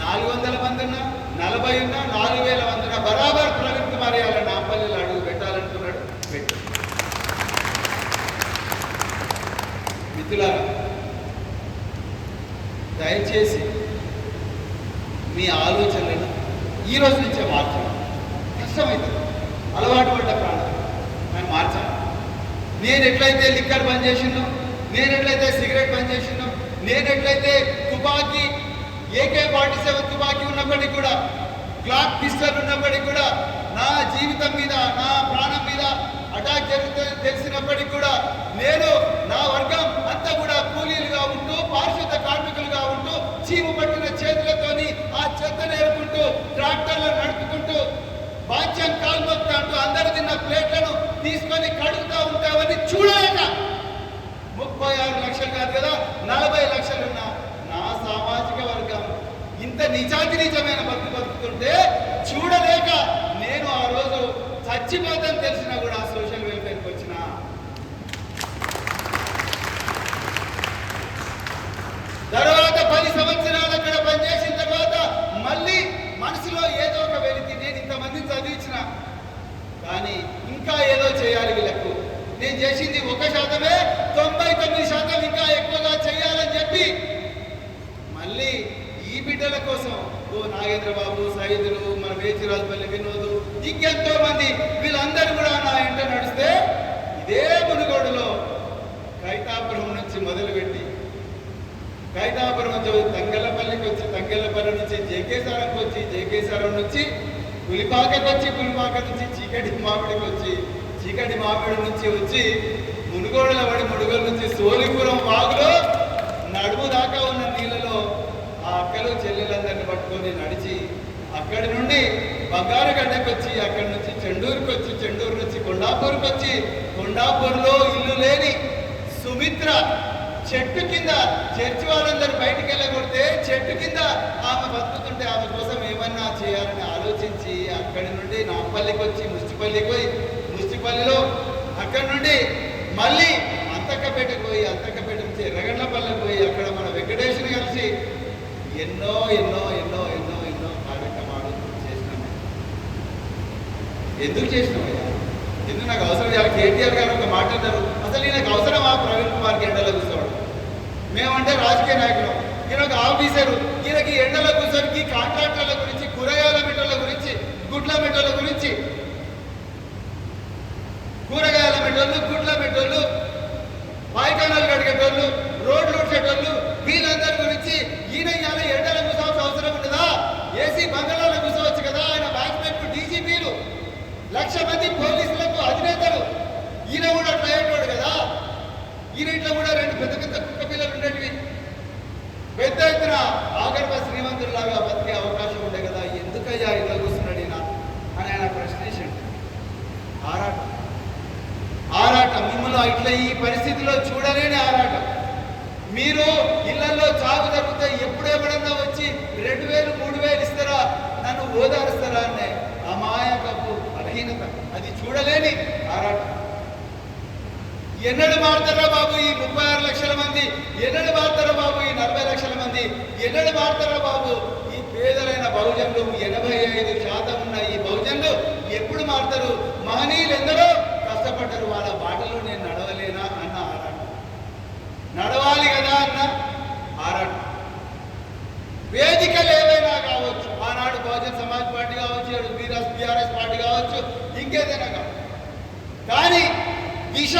400 మంది ఉన్నా, 40 ఉన్నా, 4,000 మంది ఉన్నా బరాబర్ ప్రవీణ్ కుమార్ యాదవ్ నాంపల్లిలో అడుగు పెట్టాలనుకున్నాడు, పెట్టు. మిత్రులారా, దయచేసి మీ ఆలోచనలను ఈ రోజు నుంచే మార్చాలి. కష్టమవుతుంది, అలవాటు పడ్డ ప్రాణం మనం మార్చాలి. నేను ఎట్లయితే లిక్కర్ బంద్ చేసినో, నేను ఎట్లయితే సిగరెట్ బంద్ చేసినో, నేను ఎట్లయితే తుపాకీ AK-47 తుపాకీ ఉన్నప్పటికీ కూడా, గ్లాక్ పిస్టల్ ఉన్నప్పటికీ కూడా, నా జీవితం మీద, నా ప్రాణం మీద అటాక్ జరుగుతుందని తెలిసినప్పటికీ కూడా నేను నా వర్గం అంతా కూడా కూలీలుగా ఉంటూ, పారిశుద్ధ కార్మికులుగా ఉంటూ, చీము పట్టిన చేతులతోని ఆ చెత్త నేర్పుకుంటూ, ట్రాక్టర్లు నడుపుకుంటూ, బాధ్యం కాల్మొక్తా అంటూ అందరు తిన్న ప్లేట్లను తీసుకొని కడుగుతూ ఉంటామని చూడలేక 36 లక్షలు కాదు కదా 40 లక్షలున్న నా సామాజిక వర్గం ఇంత నిజమైన బతుకుతుంటే చూడలేక నేను ఆ రోజు చచ్చిపోతాను తెలిసినా కూడా సోషల్ వెల్ఫేర్కి వచ్చిన. తర్వాత 10 సంవత్సరాలు అక్కడ పనిచేసిన తర్వాత మళ్ళీ మనసులో ఏదో ఒక వెలితి, నేను ఇంతమందిని చదివించిన కానీ ఇంకా ఏదో చేయాలి వీళ్ళకు, నేను చేసింది 1%, 99% ఇంకా ఎక్కువగా చేయాలని చెప్పి మళ్ళీ ఈ బిడ్డల కోసం నాగేంద్రబాబు, సైదులు, మన వేచిరాజపల్లి వినోదు, ఇంకెంతో మంది వీళ్ళందరూ కూడా నా ఇంట నడిస్తే ఇదే మునుగోడులో కైతాపురం నుంచి మొదలుపెట్టి కైతాపురం తంగెలపల్లికి వచ్చి, తంగెలపల్లి నుంచి జేకేసారంకి వచ్చి, జేకేసారం నుంచి పులిపాకకి వచ్చి, పులిపాక నుంచి చీకటి మామిడికి వచ్చి, చీకటి మామిడి నుంచి వచ్చి మునుగోడుల పడి, మునుగోడు నుంచి సోలిపురం వాగులో నడుము దాకా ఉన్న నీళ్ళలో ఆ అక్కలు చెల్లెలందరినీ పట్టుకొని నడిచి అక్కడి నుండి బంగారుగడ్డకు వచ్చి, అక్కడి నుంచి చెండూరుకి వచ్చి, చెండూరు నుంచి కొండాపూర్కి వచ్చి, కొండాపూర్లో ఇల్లు లేని సుమిత్ర చెట్టు కింద, చర్చి వాళ్ళందరూ బయటికి వెళ్ళగొడితే చెట్టు కింద ఆమె బతుకుతుంటే ఆమె కోసం ఏమన్నా చేయాలని ఆలోచించి అక్కడి నుండి నాంపల్లికి వచ్చి ముస్టిపల్లికి పోయి, ముస్టిపల్లిలో అక్కడి నుండి మళ్ళీ అంతక్కపేటకు పోయి, అంతక్కపేట నుంచి ఎర్రగండ్లపల్లికి పోయి అక్కడ మన వెంకటేశ్వరి కలిసి ఎన్నో ఎన్నో ఎన్నో ఎన్నో ఎన్నో కార్యక్రమాలు చేసినాం. ఎందుకు చేసినామయ్యా? ఎందుకు నాకు అవసరం? కేటీఆర్ గారు ఒక మాట అన్నారు, అసలు ఈయనకు అవసరమా ప్రవీణ్ కుమార్కి ఎండలో కూర్చోవడం? మేమంటే రాజకీయ నాయకులు, ఈయన ఒక ఆఫీసరు, ఈయనకి ఎండలో కూర్చొని కాంట్రాక్టర్ల గురించి, కూరగాయల మెట్టల గురించి, గుడ్ల మెట్టల గురించి, కూరగాయల మెట్టోళ్ళు, గుడ్ల మెట్టోళ్ళు, పాయికానాలు కడిగేటోళ్ళు, రోడ్లు ఉడ్చేటోళ్ళు, వీళ్ళందరి గురించి ఈయన ఇవాళ ఎండలో కూర్చోవాల్సిన అవసరం ఉండదా? ఏసీ బంగాళాలో కూర్చోవచ్చు కదా. ఆయన వాచ్మెన్ డీజీపీలు, 1,00,000 మంది పోలీసులకు అధినేతలు, ఈయన కూడా ట్రైనోడు కదా. ఈయన ఇంట్లో కూడా 2 పెద్ద పెద్ద కుక్క పిల్లలు ఉండేటివి, పెద్ద ఎత్తున ఆగర్భ శ్రీమంతుల్లాగా బతికే అవకాశం ఉండే కదా. ఎందుకయ్యా ఇట్లా కూర్చున్నాడు ఈయన అని ఆయన ప్రశ్నించండి. ఆరాటం మిమ్మల్ని ఇట్లా ఈ పరిస్థితిలో చూడలేని ఆరాటం. మీరు ఇళ్లలో చావు తగ్గితే ఎప్పుడెప్పుడన్నా వచ్చి 2,000, 3,000 ఇస్తారా, నన్ను ఓదారుస్తారా అనే అమాయకపు బలహీనత, అది చూడలేని ఆరాటం. ఎన్నడు మారుతారా బాబు ఈ 36 లక్షల మంది? ఎన్నడు మారుతారా బాబు ఈ 40 లక్షల మంది? ఎన్నడు మారుతారా బాబు ఈ పేదలైన బహుజనులు? 85% ఉన్న ఈ బహుజనులు ఎప్పుడు మారుతారు? మహనీయులు ఎందరో కష్టపడ్డారు, వాళ్ళ బాటలో నేను నడవలేనా అన్న ఆరాటం, నడవాలి కదా అన్న ఆరాటం. వేదికలు ఏవైనా కావచ్చు, ఆనాడు బహుజన్ సమాజ్ పార్టీ కావచ్చు, బీఆర్ఎస్ పార్టీ కావచ్చు, ఇంకేదైనా కావచ్చు, కానీ దిశ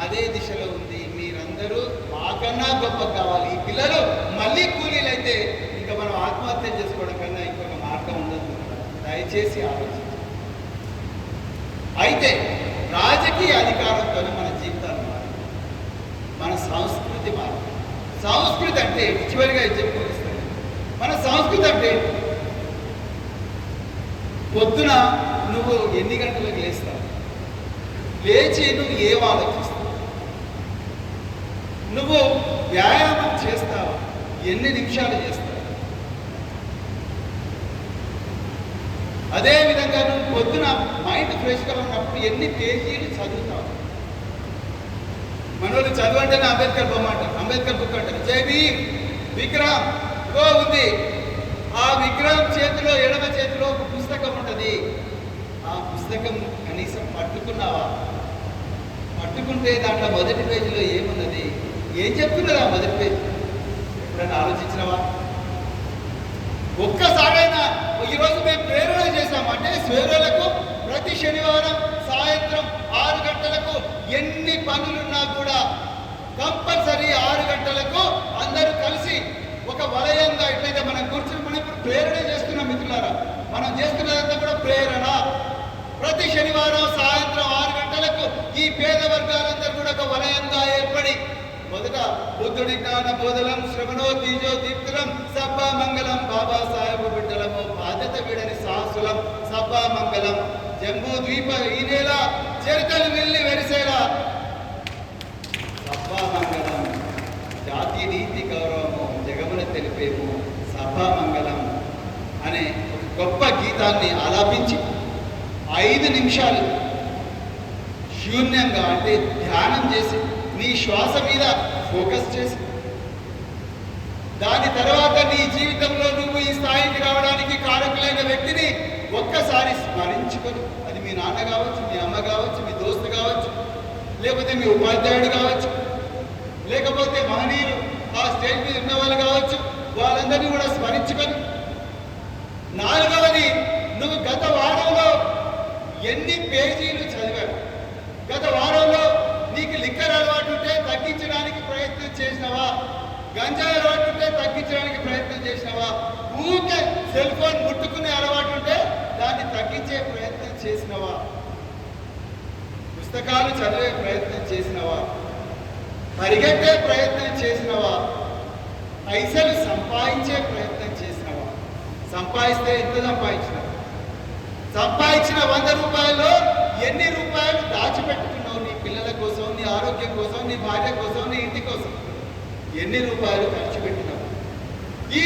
అదే దిశలో ఉంది. మీరందరూ మాకన్నా గొప్ప కావాలి. ఈ పిల్లలు మళ్ళీ కూలీలు అయితే ఇంకా మనం ఆత్మహత్య చేసుకోవడం కన్నా ఇంకొక మార్గం ఉండదు. దయచేసి ఆలోచించండి. అయితే రాజకీయ అధికారంతో మన జీవితాలు మారి, మన సంస్కృతి మారి. సంస్కృతి అంటే చివరిగా చెప్పుకొస్తాను, మన సంస్కృతి అంటే పొద్దున నువ్వు ఎన్ని గంటలకు లేస్తావు, లేచి నువ్వు ఏం ఆలోచిస్తావు, నువ్వు వ్యాయామం చేస్తావు, ఎన్ని నిమిషాలు చేస్తావు, అదేవిధంగా నువ్వు పొద్దున మైండ్ ఫ్రెష్గా ఉన్నప్పుడు ఎన్ని పేజీలు చదువుతావు. మనోళ్ళు చదువు అంటేనే అంబేద్కర్ బొమ్మ అంటారు, అంబేద్కర్ బుక్ అంటారు. జై భీమ్ విక్రమ్ గో ఉంది. ఆ విక్రమ్ చేతిలో, ఎడమ చేతిలో ఒక పుస్తకం ఉంటుంది. ఆ పుస్తకం కనీసం పట్టుకున్నావా? పట్టుకుంటే దాంట్లో మొదటి పేజీలో ఏమున్నది, ఏం చెప్తున్నదా మొదటి పేజీ? ఎప్పుడైనా ఆలోచించినవా? ఒక్కసారైనా ఈరోజు మేము ప్రేరణ చేశాము అంటే స్వేరులకు ప్రతి శనివారం సాయంత్రం 6 గంటలకు ఎన్ని పనులున్నా కూడా కంపల్సరీ 6 గంటలకు అందరూ కలిసి ఒక వలయంగా ఎట్లయితే మనం కూర్చొని మనం ఇప్పుడు ప్రేరణ చేస్తున్నాం మిత్రులారా. మనం చేస్తున్నదంతా కూడా ప్రేరణ. ప్రతి శనివారం సాయంత్రం 6 గంటలకు ఈ పేద వర్గాలందరూ కూడా ఒక వలయంగా ఏర్పడి మొదట బుద్ధుడి జ్ఞాన బోధలం శ్రవణో తీజో దీప్తులం సబ్బా మంగళం బాబాసాహెబ్ బిడ్డలము బాధ్యత వీడని సాహసులం సబ్బా మంగళం జంబూ ద్వీప ఈనేలా చరితలు వెళ్ళి వెరిసేలా సబ్బా మంగళం జాతి నీతి గౌరవము జగమున తెలిపేము సబ్బా మంగళం అనే ఒక గొప్ప గీతాన్ని ఆలాపించి 5 నిమిషాలు శూన్యంగా అంటే ధ్యానం చేసి నీ శ్వాస మీద ఫోకస్ చేసి దాని తర్వాత నీ జీవితంలో నువ్వు ఈ స్థాయికి రావడానికి కారకులైన వ్యక్తిని ఒక్కసారి స్మరించుకొని, అది మీ నాన్న కావచ్చు, మీ అమ్మ కావచ్చు, మీ దోస్తు కావచ్చు, లేకపోతే మీ ఉపాధ్యాయుడు కావచ్చు, లేకపోతే మహనీయులు ఆ స్టేజ్ మీద ఉన్న వాళ్ళు కావచ్చు, వాళ్ళందరినీ కూడా స్మరించుకొని 4వది నువ్వు గత వారంలో ఎన్ని పేజీలు చదివావు? గత వారంలో నీకు లిక్కర్ అలవాటు ఉంటే తగ్గించడానికి ప్రయత్నం చేసినవా? గంజాయి అలవాటు ఉంటే తగ్గించడానికి ప్రయత్నం చేసినవా? ఊరికే సెల్ ఫోన్ ముట్టుకునే అలవాటు ఉంటే దాన్ని తగ్గించే ప్రయత్నం చేసినవా? పుస్తకాలు చదివే ప్రయత్నం చేసినవా? పరిగెత్తే ప్రయత్నం చేసినవా? పైసలు సంపాదించే ప్రయత్నం చేసినవా? సంపాదిస్తే ఎంత సంపాదించినవా? సంపాదించిన 100 రూపాయల్లో ఎన్ని రూపాయలు దాచిపెట్టుకున్నావు? నీ పిల్లల కోసం, నీ ఆరోగ్యం కోసం, నీ భార్య కోసం, నీ ఇంటి కోసం ఎన్ని రూపాయలు ఖర్చు పెట్టినావు? ఈ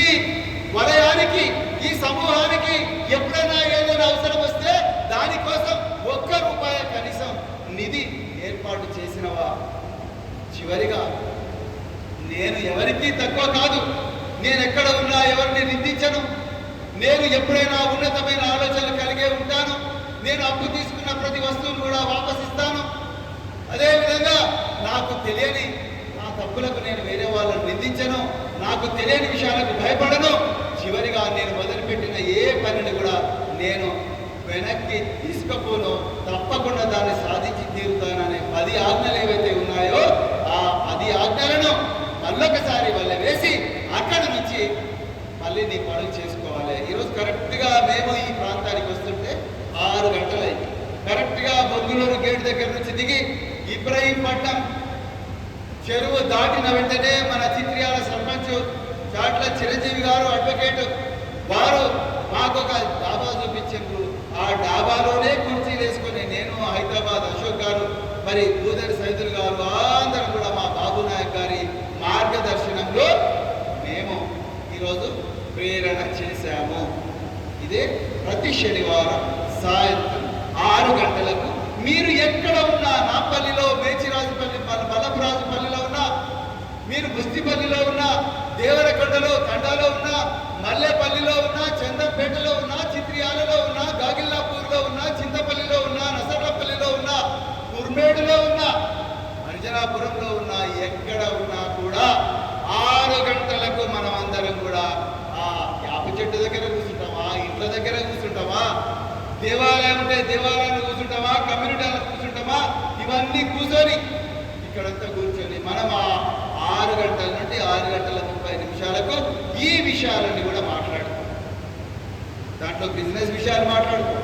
వలయానికి, ఈ సమూహానికి ఎప్పుడైనా ఏదైనా అవసరం వస్తే దానికోసం 1 రూపాయి కనీసం నిధి ఏర్పాటు చేసినవా? చివరిగా నేను ఎవరికీ తక్కువ కాదు, నేను ఎక్కడ ఉన్నా ఎవరిని నిందించను, నేను ఎప్పుడైనా ఉన్నతమైన ఆలోచనలు కలిగే ఉంటాను, నేను అప్పు తీసుకున్న ప్రతి వస్తువును కూడా వాపస్ ఇస్తాను, అదేవిధంగా నాకు తెలియని నా తప్పులకు నేను వేరే వాళ్ళని నిందించను, నాకు తెలియని విషయాలకు భయపడను, చివరిగా నేను మొదలుపెట్టిన ఏ పనిని కూడా నేను వెనక్కి తీసుకపోను, తప్పకుండా దాన్ని సాధించి తీరుతాననే 10 ఆజ్ఞలు ఏవైతే ఉన్నాయో ఆ 10 ఆజ్ఞలను మళ్ళొకసారి వల్ల వేసి అక్కడి నుంచి మళ్ళీ నీ పనులు చేసుకోవాలి. ఈరోజు కరెక్ట్గా మేము ఈ ప్రాంతానికి వస్తుంటే 6 గంటలైంది. కరెక్ట్గా బొంగులూరు గేట్ దగ్గర నుంచి దిగి ఇబ్రహీంపట్నం చెరువు దాటిన వెంటనే మన చిత్రియాల సర్పంచ్ చాట్ల చిరంజీవి గారు అడ్వకేట్ వారు మాకు ఒక డాబా చూపించారు. ఆ డాబాలోనే కుర్చీలు వేసుకొని నేను, హైదరాబాద్ అశోక్ గారు, మరి దూదరి సైదులు గారు అందరం కూడా మా బాబు నాయక్ గారి మార్గదర్శనంలో మేము ఈరోజు ప్రేరణ చేశాము. ఇదే ప్రతి శనివారం సాయంత్రం 6 గంటలకు మీరు ఎక్కడ ఉన్నా, నాపల్లిలో, మేచిరాజుపల్లి, బలపరాజుపల్లిలో ఉన్నా, మీరు ముస్తిపల్లిలో ఉన్నా, దేవరకొండలో తండాలో ఉన్నా, మల్లెపల్లిలో ఉన్నా, చందంపేటలో ఉన్నా, చిత్రియాలలో ఉన్నా, గాగిల్లాపూర్లో ఉన్నా, చింతపల్లిలో ఉన్నా, నసర్లపల్లిలో ఉన్నా, కుర్మేడులో ఉన్నా, అంజనాపురంలో ఉన్నా, ఎక్కడ ఉన్నా కూడా 6 గంటలకు మనం అందరం కూడా ఆ యాప చెట్టు దగ్గర కూర్చుంటామా, ఇంట్ల దగ్గర కూర్చుంటామా, దేవాలయం ఉంటే దేవాలయంలో కూర్చుంటామా, కమ్యూనిటీలో కూర్చుంటామా, ఇవన్నీ కూర్చొని ఇక్కడంతా కూర్చొని మనం ఆ 6 గంటల నుండి 6 గంటల 30 నిమిషాలకు ఈ విషయాలన్నీ కూడా మాట్లాడుతాం. దాంట్లో బిజినెస్ విషయాలు మాట్లాడుకో,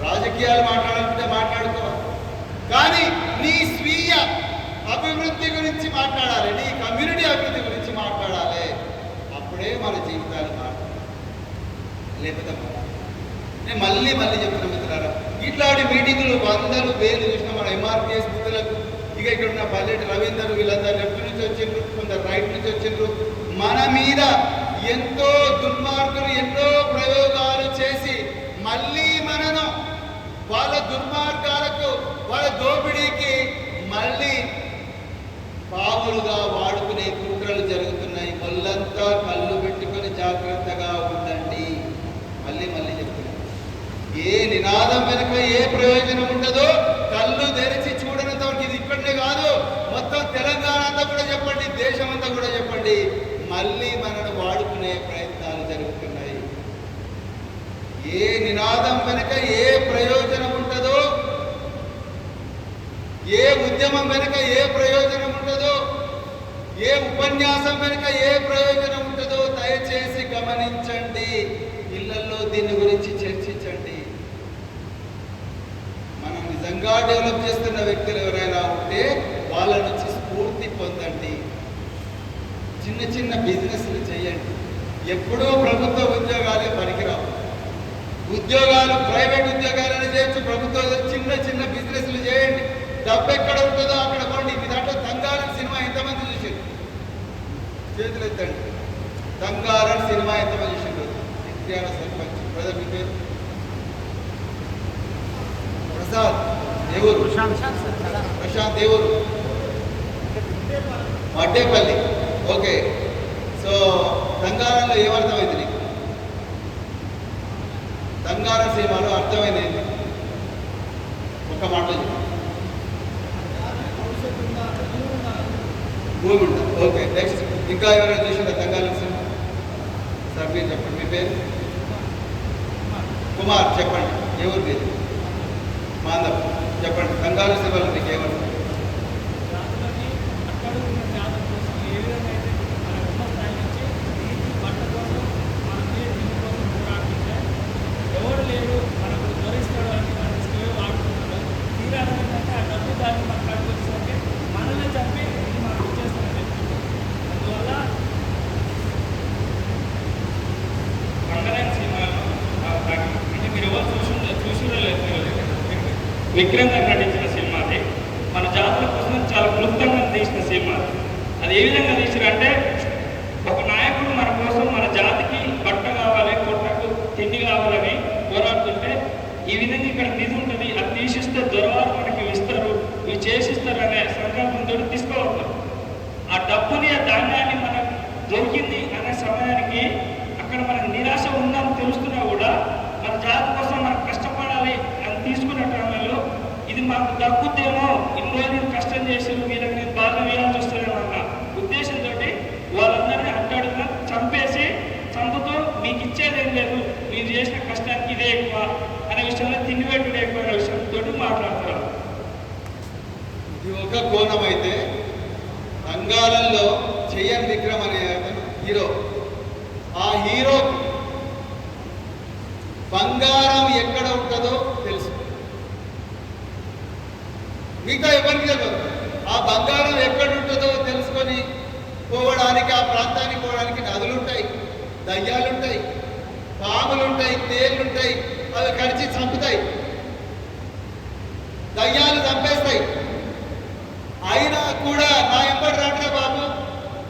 రాజకీయాలు మాట్లాడాలంటే మాట్లాడుకో, కానీ నీ స్వీయ అభివృద్ధి గురించి మాట్లాడాలి, నీ కమ్యూనిటీ అభివృద్ధి గురించి మాట్లాడాలి. అప్పుడే మన జీవితాలు మాట్లాడాలి. లేకపోతే నేను మళ్ళీ చెప్తున్నా మిత్రులారా, ఇట్లాంటి మీటింగులు 100,000 చూసిన మన ఎంఆర్పిఎస్ బుద్ధులకు, ఇక ఇక్కడ ఉన్న పల్లెటి రవీందర్, వీళ్ళందరూ లెఫ్ట్ నుంచి వచ్చిండ్రు, కొందరు రైట్ నుంచి వచ్చిండ్రు. మన మీద ఎంతో దుర్మార్గులు ఎన్నో ప్రయోగాలు చేసి మళ్ళీ మనను వాళ్ళ దుర్మార్గాలకు, వాళ్ళ దోపిడీకి మళ్ళీ పావులుగా వాడుకునే కుట్రలు జరుగుతున్నాయి. ఒళ్ళంతా కళ్ళు పెట్టుకొని జాగ్రత్తగా ఉండండి. మళ్ళీ చెప్తున్నాను, ఏ నినాదం వెనుక ఏ ప్రయోజనం ఉండదో కళ్ళు తెరిచి చూడనంత వరకు, ఇది ఇక్కడనే కాదు మొత్తం తెలంగాణ అంతా కూడా రెచ్చగొట్టి మళ్ళీ మనను వాడుకునే ప్రయత్నాలు జరుగుతున్నాయి. ఏ నినాదం వెనుక ఏ ప్రయోజనం ఉంటుందో, ఏ ఉద్యమం వెనుక ఏ ప్రయోజనం ఉంటుందో, ఏ ఉపన్యాసం వెనుక ఏ ప్రయోజనం ఉంటుందో దయచేసి గమనించండి. ఇళ్లలో దీని గురించి చర్చించండి. మనం నిజంగా డెవలప్ చేస్తున్న వ్యక్తులు ఎవరైనా ఉంటే వాళ్ళ నుంచి స్ఫూర్తి పొందండి. చిన్న చిన్న బిజినెస్లు చేయండి. ఎప్పుడూ ప్రభుత్వ ఉద్యోగాలే పనికిరావు. ఉద్యోగాలు ప్రైవేట్ ఉద్యోగాలను చేయొచ్చు, ప్రభుత్వ చిన్న చిన్న బిజినెస్లు చేయండి. డబ్బు ఎక్కడ ఉంటుందో అక్కడ పోండి. మీ దాంట్లో తంగారన్ సినిమా ఎంతమంది చూసారు? చేతులు ఎత్తండి. తంగారన్ సినిమా ఎంతమంది చూసారు? విద్యాల సర్పంచ్ బ్రదర్, మీ పేరు? ప్రసాద్ దేవురు, ప్రశాంత్ దేవురు, మడ్డేపల్లి. ఓకే, సో తంగారంలో ఏమర్థమైంది నీకు? తంగారం సినిమాలో అర్థమైంది ఏంటి? ఒక మాట భూమి ఉంటుంది. ఓకే, నెక్స్ట్ ఇంకా ఎవరైనా చూసిన తంగారం సినిమా? సార్ మీరు చెప్పండి. మీ పేరు? కుమార్. చెప్పండి. ఎవరు మీరు? మాధవ్. చెప్పండి. తంగారం సినిమాలో మీకు ఏమంటారు? విక్రమ్ గారు నటించిన సినిమా అది. మన జాతుల కోసం చాలా క్లుప్తంగా తీసిన సినిమా. అది ఏ విధంగా తీసిరంటే, ఒక నాయకుడు మన కోసం మన జాతికి బట్ట కావాలి, పొట్టకు తిండి కావాలని పోరాడుతుంటే ఈ విధంగా ఇక్కడ నిధి ఉంటుంది, అది తీసిస్తే దొరవారు మనకి ఇస్తారు, ఇవి చేసిస్తారు అనే సంకల్పంతో తీసుకోవాలి. ఆ డబ్బుని ఆ ధాన్యాన్ని మనకు దొరికింది అనే సమయానికి అక్కడ మనకు నిరాశ ఉందని తెలుస్తున్నా కూడా మన జాతి కోసం మనం కష్టపడాలి అని తీసుకున్న క్రమంలో ఇది మాకు దక్కుద్దేమో, ఇన్ని రోజులు కష్టం చేసి వీళ్ళకి నేను బాగా వేయాల్సి వస్తుందన్న ఉద్దేశంతో వాళ్ళందరినీ అట్టడుగున చంపుతూ మీకు ఇచ్చేదేం లేదు, మీరు చేసిన కష్టానికి ఇదే ఎక్కువ అనే విషయంలో తిండిపెట్టుడు ఎక్కువ అనే విషయంతో మాట్లాడతారు. ఇది ఒక కోణం అయితే, బంగాళంలో చెయ్యన్ విక్రమ్ అనే అతను హీరో. ఆ హీరో బంగారం ఎక్కడ ఉంటుందో తెలుసు, మిగతా ఎవరికి తెలియదు. ఆ బంగారం ఎక్కడ ఉంటుందో తెలుసుకొని పోవడానికి, ఆ ప్రాంతానికి పోవడానికి నదులుంటాయి, దయ్యాలుంటాయి, పాములుంటాయి, తేళ్లుంటాయి. అవి కడిచి చంపుతాయి, దయ్యాలు చంపేస్తాయి. అయినా కూడా నా ఎంబడి రాట్రా బాబు,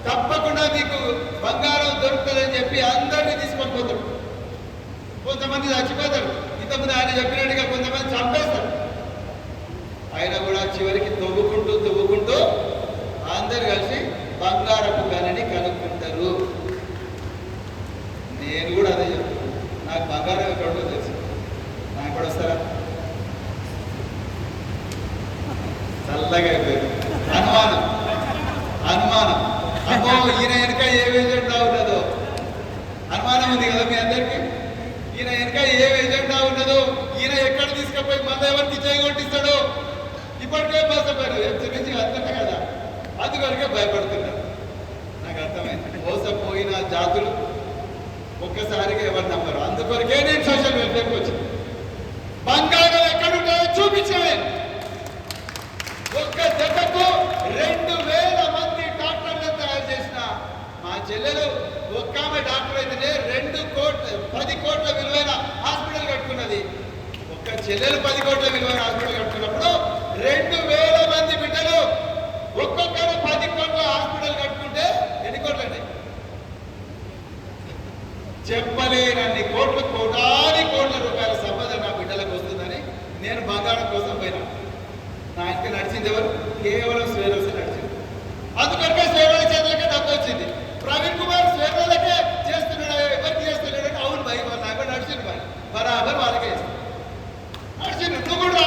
తప్పకుండా మీకు బంగారం దొరుకుతుందని చెప్పి అందరినీ తీసుకొని పోతాడు. కొంతమంది చచ్చిపోతారు, ఇంతకుముందు ఆయన చెప్పినట్టుగా కొంతమంది చంపేస్తారు. అయినా కూడా చివరికి తవ్వుకుంటూ అందరు కలిసి బంగారపు గనిని కనుక్కుంటారు. నేను కూడా అదే చెప్తాను. నాకు బంగారం ఎక్కడో తెలుసు, నాకు కూడా వస్తారా? చల్లగా అయిపోయారు. అనుమానం అమ్మో ఈయన వెనుక ఏ ఎజెండా ఉన్నదో అనుమానం ఉంది కదా మీ అందరికీ. ఈయన వెనుక ఏ ఎజెండా ఉన్నదో, ఈయన ఎక్కడ తీసుకుపోయి మళ్ళీ ఎవరికి చేయగొట్టిస్తాడో ఇప్పటికే మోసపోయారు. నుంచి అంతట కదా, అందుకొరకే భయపడుతున్నారు. నాకు అర్థమైంది. మోసపోయిన జాతులు ఒక్కసారిగా ఎవరు నమ్మరు. అందుకొరకే నేను సోషల్ వెల్ఫేర్కి వచ్చింది. బంగారం ఎక్కడుంటాయో చూపించే. ఒక్క జతకు 2000 మంది డాక్టర్లను తయారు చేసిన మా చెల్లెలు ఒక్క ఆమె డాక్టర్ అయితేనే 10 కోట్ల విలువైన హాస్పిటల్ కట్టుకున్నది. ఒక్క చెల్లెలు 10 కోట్ల విలువైన హాస్పిటల్ కట్టుకున్నప్పుడు 2000 మంది బిడ్డలు ఒక్కొక్కరు 10 కోట్ల హాస్పిటల్ కట్టుకుంటే ఎన్ని కోట్లండి? చెప్పలేనన్ని కోట్ల కోట్ల రూపాయల సంపద నా బిడ్డలకు వస్తుందని నేను బంగారం కోసం పోయినా. నా ఇంటికి నడిచింది ఎవరు? కేవలం స్వేరల్స్ నడిచింది. అందుకొరకే స్వేరల చేతులకే డబ్బు వచ్చింది. ప్రవీణ్ కుమార్ స్వేరలకే చేస్తున్నాడు, ఎవరికి చేస్తున్నాడు? అవును భయ్, వాళ్ళు నాకు నడిచింది, మరి బరాబర్ వాళ్ళకే నడిచింది. నువ్వు కూడా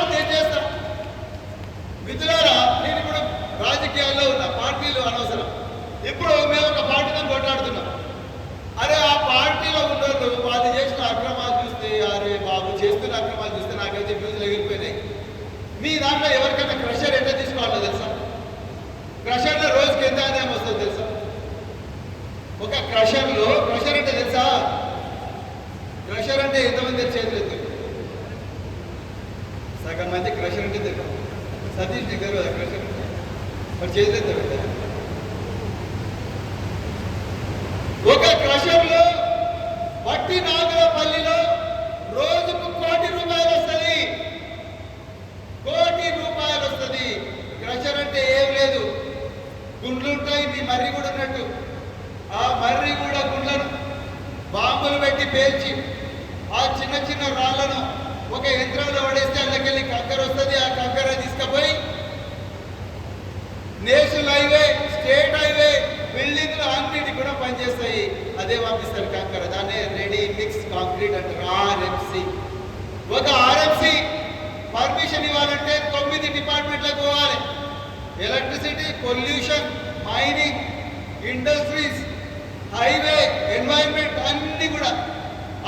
మరి చేతులెత్త పెట్టా. ఒక క్రషర్లో వట్టి నాగరపల్లిలో రోజుకు ₹1,00,00,000 వస్తుంది. ₹1,00,00,000 వస్తుంది. క్రషర్ అంటే ఏం లేదు, గుండ్లు ఉంటాయి, మీ మర్రి కూడా ఉన్నట్టు. ఆ మర్రి కూడా గుండ్లను బాంబులు పెట్టి పేల్చి ఆ చిన్న చిన్న రాళ్లను ఒక యంత్రంలో పడేస్తే అందుకెళ్ళి కంకర వస్తుంది. ఆ కంకర తీసుకుపోయి నేషనల్ హైవే, స్టేట్ హైవే, బిల్డింగ్లు అన్నిటి కూడా పనిచేస్తాయి. అదే పంపిస్తారు కంకర. దాన్ని రెడీ మిక్స్ కాంక్రీట్ అంటారు, ఆర్ఎంసి. ఒక ఆర్ఎంసి పర్మిషన్ ఇవ్వాలంటే 9 డిపార్ట్మెంట్లకు పోవాలి. Electricity, pollution, mining, industries, highway, environment అన్ని కూడా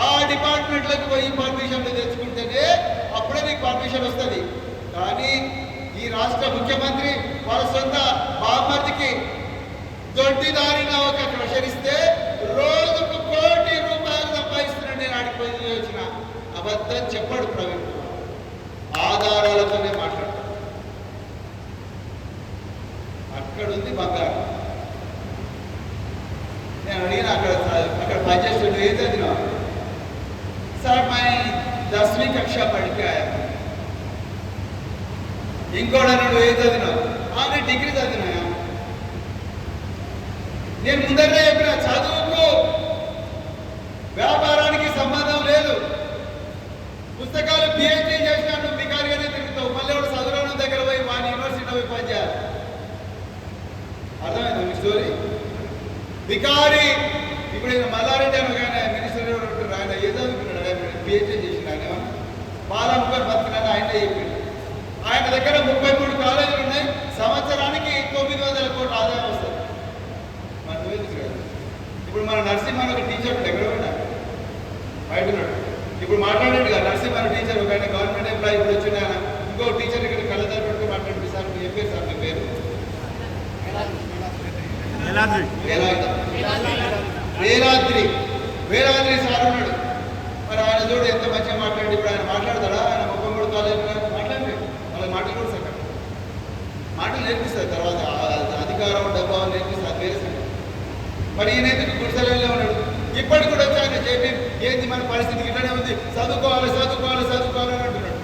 ఆ డిపార్ట్మెంట్లకు పోయి పర్మిషన్లు తెచ్చుకుంటేనే అప్పుడే నీకు పర్మిషన్ వస్తుంది. కానీ ఈ రాష్ట్ర ముఖ్యమంత్రి వాళ్ళ సొంత బామ్మర్దికి దొడ్డిదారిన ఒక క్రషర్ ఇస్తే రోజుకు ₹1,00,00,000 సంపాదిస్తున్నాడు. నేను ఆడిపోయి వచ్చిన అబద్ధం చెప్పాడు ప్రవీణ్ కుమార్. ఆధారాలతోనే మాట్లాడతాడు. అక్కడుంది బంగారం. నేను అడిగిన అక్కడ పనిచేస్తుంటే ఏం చదివినా సార్ మై 10वीं कक्षा पढ़ के आया. ఇంకోటి అన్నాడు ఏం చదివినావు? నేను డిగ్రీ చదివినా. నేను ముందరే చెప్పిన చదువుకు వ్యాపారానికి సంబంధం లేదు. పుస్తకాలు పిహెచ్డీ చేసినా నువ్వు బికారిగానే తిరుగుతావు. మళ్ళీ వాడు చదువురాను దగ్గర పోయి వాని యూనివర్సిటీలో పోయి పనిచేయాలి. అర్థమైందా మీ స్టోరీ? బికారి ఇప్పుడు మల్లారెడ్డి అని ఒక ఆయన మినిస్టర్ ఆయన ఏదో అనుకున్నాడు, ఆయన పిహెచ్డీ చేసిన ఆయన పాలముకొని బతికినాను ఆయన చెప్పిండు. ఆయన దగ్గర 33 కాలేజీలు ఉన్నాయి. సంవత్సరానికి 900 కోట్ల ఆదాయం వస్తుంది. మన ఇప్పుడు మన నరసింహన్ ఒక టీచర్ ఎక్కడ పోయినా బయట ఉన్నాడు. ఇప్పుడు మాట్లాడాడు కదా నరసింహన్ టీచర్ ఒక ఆయన గవర్నమెంట్ ఎంప్లాయీ. ఇప్పుడు వచ్చిన ఆయన ఇంకో టీచర్ ఇక్కడ కళ్ళదారి పెట్టుకుని మాట్లాడి సార్ ఏం పేరు సార్ మీ పేరు? వేలాద్రి సార్ ఉన్నాడు. మరి ఆయన చూడు ఎంత మంచిగా మాట్లాడి. ఇప్పుడు ఆయన మాట్లాడతాడా? ఆయన 33 కాలేజీ మాట్లాడి వాళ్ళకి మాటలు కూడా సార్ మాటలు నేర్పిస్తారు. తర్వాత అధికారం డబ్బా నేర్పిస్తారు, వేరే సంగతి. మరి ఈయన ఎందుకు గుడిసెలలో ఉన్నాడు? ఇప్పటికి కూడా వచ్చి ఆయన చెప్పి ఏంది మన పరిస్థితి ఇట్లానే ఉంది, చదువుకోవాలి చదువుకోవాలి చదువుకోవాలి అని అంటున్నాడు.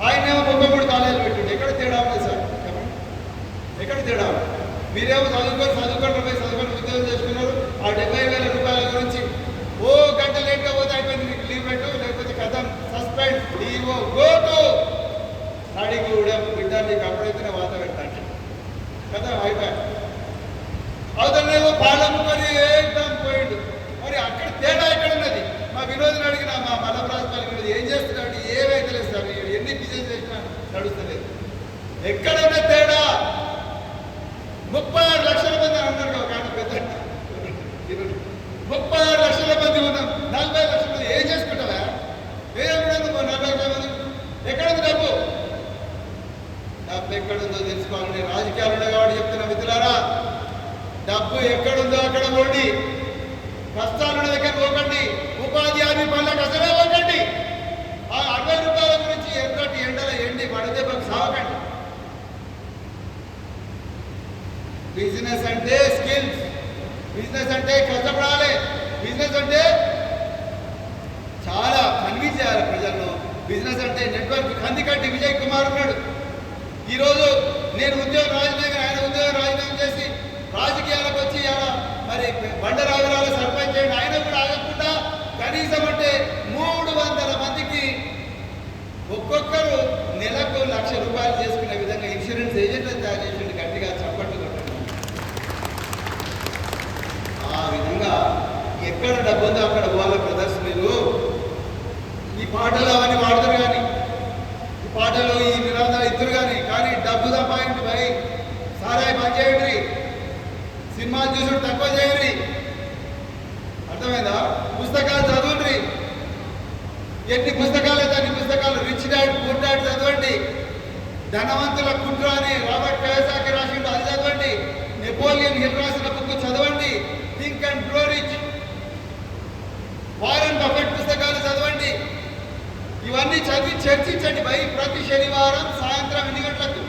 ఆయనేమో 33 కాలేజీలు పెట్టండి. ఎక్కడ తేడా ఉంది సార్? ఎక్కడ తేడా ఉంది? మీరేమో చదువుకొని ఉద్యోగం చేసుకున్నారు. ఆ 70,000 రూపాయల గురించి ఓ గంట లేట్గా పోతే అయిపోయింది, నీకు లీవ్ పెట్టు, లేకపోతే కథం suspend, leave, go to study కూడా బిడ్డ నీకు అప్పుడైతేనే వాత పెడతాంటే కథం అయిపోయా. అవతలేమో పాలముకొని ఏకం పోయిండు. మరి అక్కడ తేడా ఎక్కడ ఉన్నది? మా వినోద్ని అడిగిన మా మలమరాజు ఏం చేస్తున్నాడు? ఏమైతే లేదు సార్, ఎన్ని బిజినెస్ చేసినా నడుస్తలేదు. ఎక్కడైనా తేడా? 36 లక్షల మంది అన్నారు ఒక ఆయన పెద్ద. 36 లక్షల మంది ఉన్నాం. 40 లక్షల మంది ఏం చేసుకుంటావా? ఏమన్నా 40 లక్షల మంది ఎక్కడుంది డబ్బు? డబ్బు ఎక్కడుందో తెలుసుకోవాలని రాజకీయాలు ఉన్నాయి కాబట్టి చెప్తున్నా మిత్రులారా, డబ్బు ఎక్కడుందో అక్కడ పోండి. కష్టాలున్న దగ్గర పోకండి. ఉపాధి హామీ పనులకు అసలే పోకండి. ఆ 60 రూపాయల గురించి ఎర్రటి ఎండల ఎండి పడదెబ్బకు సావకండి. బిజినెస్ అంటే స్కిల్స్, బిజినెస్ అంటే కష్టపడాలి, బిజినెస్ అంటే చాలా కన్విన్స్ చేయాలి ప్రజల్లో. బిజినెస్ అంటే నెట్వర్క్. కందికట్టి విజయ్ కుమార్ ఉన్నాడు. ఈరోజు నేను ఉద్యోగం రాజీనామా, ఆయన ఉద్యోగం రాజీనామా చేసి రాజకీయాలకు వచ్చి మరి బండరావిరాల సర్పంచ్ చేయండి. ఆయన కూడా ఆగకుండా కనీసం అంటే 300 మందికి ఒక్కొక్కరు నెలకు ₹1,00,000 చేసుకునే విధంగా ఇన్సూరెన్స్ ఏజెంట్లను తయారు చేసిండు. గట్టిగా చప్పట్లు కొట్టండి. ఆ విధంగా ఎక్కడ డబ్బు ఉందో అక్కడ వాళ్ళ ప్రదర్శనలు. ఈ పాటలు అవన్నీ వాడతారు కానీ, ఈ పాటలు ఈ నినాదాలు ఇద్దరు కానీ డబ్బు సంపాదించి భయ్ సారాయి బంద్ చేయండి, సినిమాలు చూసుడు తక్కువ చేయండి. అర్థమైందా? పుస్తకాలు చదవండి. ఎన్ని పుస్తకాలు అయితే అన్ని పుస్తకాలు. రిచ్ డాడ్ పూర్ డాడ్ చదవండి. ధనవంతుల కుట్ర అని రాబర్ట్ కయోసాకి రాసిండు, అది చదవండి. నెపోలియన్ హిల్ రాసిన బుక్ చదవండి. Think and grow rich. Warren Buffett పుస్తకాలు చదవండి. ఇవన్నీ చదివి చర్చించండి భయ్. ప్రతి శనివారం సాయంత్రం ఎన్ని గంటలకు?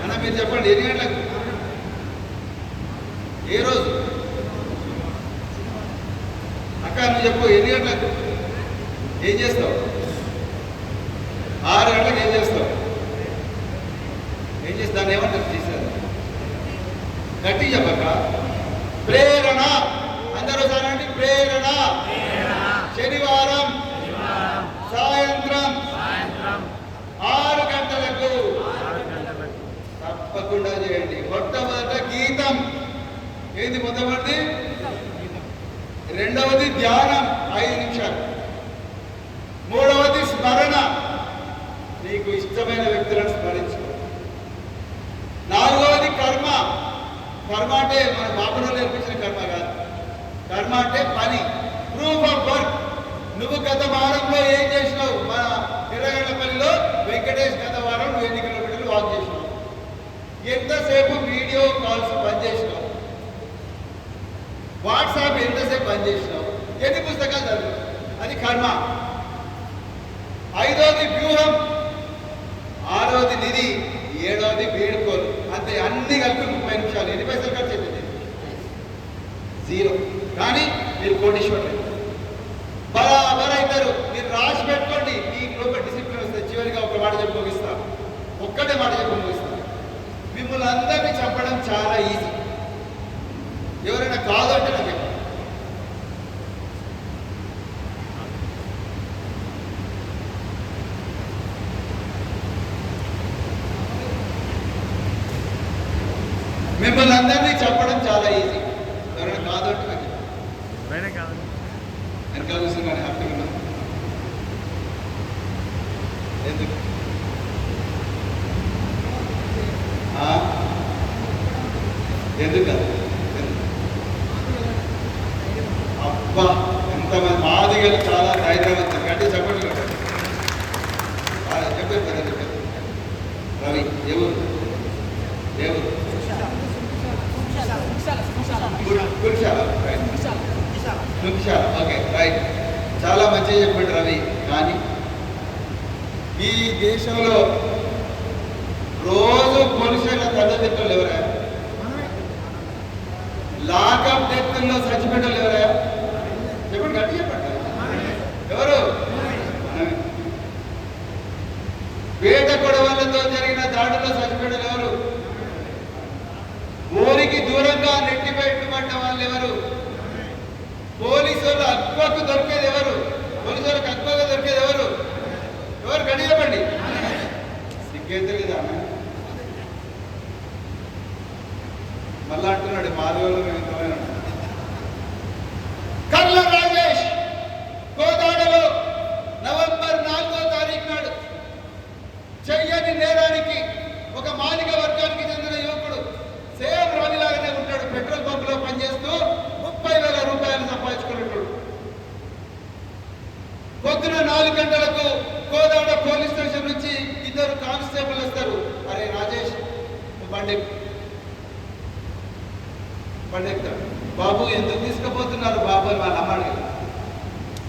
అన్న మీరు చెప్పండి, ఎన్ని గంటలకు? ఏ రోజు? అక్క నువ్వు చెప్పు, ఎన్ని గంటలకు ఏం చేస్తావు? 6 గంటలకు ఏం చేస్తావు? ఏం చేస్తా? దాన్ని ఏమంటారు? చేశారు గట్టి చెప్పక్క. ప్రేరణ. అందరూ సారండి, ప్రేరణ. శనివారం సాయంత్రం 6 గంటలకు తప్పకుండా చేయండి. మొట్టమొదట గీతం. ఏంది మొట్టమొదటి? రెండవది ధ్యానం 5 నిమిషాలు. మూడవది స్మరణ, నీకు ఇష్టమైన వ్యక్తులను స్మరించు. నాలుగవది కర్మ. కర్మ అంటే మన బాబులో నేర్పించిన కర్మ కాదు. కర్మ అంటే పని, ప్రూఫ్ ఆఫ్ వర్క్. నువ్వు గత వారంలో ఏం చేసినావు? మన ఎర్రగడ్డపల్లిలో వెంకటేష్ గత వారం నువ్వు ఎన్ని కిలోమీటర్లు వాక్ చేసినావు? ఎంతసేపు వీడియో కాల్స్ బంద్ చేసినావు? వాట్సాప్ ఎంతసేపు బంద్ చేసినావు? ఎన్ని పుస్తకాలు చదువు? అది కర్మ. 5వది వ్యూహం, 6వది నిధి, 7వది వేడుకోలు. అంతే, అన్ని కలిపి 30 నిమిషాలు. ఎన్ని పైసలు ఖర్చు అవుతుంది? 0. కానీ మీరు కోటీశ్వరులు బరాబర్ అవుతారు. మీరు రాసి పెట్టుకోండి. మీ లోపల డిసిప్లిన్ వస్తుంది. చివరిగా ఒక మాట చెప్పి ముగిస్తాను, ఒక్కటే మాట చెప్పి ముగిస్తాను. మిమ్మల్ని అందరినీ చంపడం చాలా ఈజీ. ఎవరైనా కాదు అంటే నాకు చెప్పండి. మిమ్మల్ని అందరినీ చెప్పడం చాలా ఈజీ. ఎవరైనా కాదు అంటే నాకు చెప్పండి. వెనకాల చూస్తున్నాను, హ్యాపీగా ఉన్నా. ఎందుకు? ఎందుకు కాదు? అబ్బా, ఎంతమంది మాదిగలు చాలా ధైర్యవంతులు. గట్టి చెప్పండి. చెప్పారు కదా, చెప్పారు. రవి ఎవరు? ఎవరు? Okay, right. చాలా మంచిగా చెప్పాడు రవి. కానీ ఈ దేశంలో రోజు పోలీసుల తల్లిదండ్రులు ఎవరా? లాకప్ డెత్తుల్లో చచ్చిపెట్టాలి ఎవరా? చెప్పండి, గట్టి చెప్పండి. ఎవరు? పేట గొడవలతో జరిగిన దాడుల్లో చచ్చిపెట్టాలి ఎవరు? ఊరికి దూరంగా నెట్టిపెట్టుబడ్డ వాళ్ళు ఎవరు? పోలీసు వాళ్ళు అక్బకు దొరికేది ఎవరు? పోలీసు వాళ్ళకి అక్బగా దొరికేది ఎవరు? ఎవరు? గడి చెప్పండి. సిగ్గైతే లేదా? మళ్ళా అంటున్నాడు మాధవులు మేము ఇంతమైన. కర్ల రాజేష్ కోదాడలో నవంబర్ 4వ తారీఖు నాడు చెయ్యని నేరానికి ఒక మాదిగ వర్గానికి చెందిన యువకుడు, సేమ్ రవిలాగానే ఉంటాడు, పెట్రోల్ పంపులో పనిచేస్తూ 30,000 రూపాయలు సంపాదించుకున్నట్టు. పొద్దున 4 గంటలకు కోదాడ పోలీస్ స్టేషన్ నుంచి 2 కానిస్టేబుల్ వస్తారు. అరే రాజేష్, పండెక్తాడు. బాబు ఎందుకు తీసుకుపోతున్నారు బాబు అని వాళ్ళ అమ్మాడు.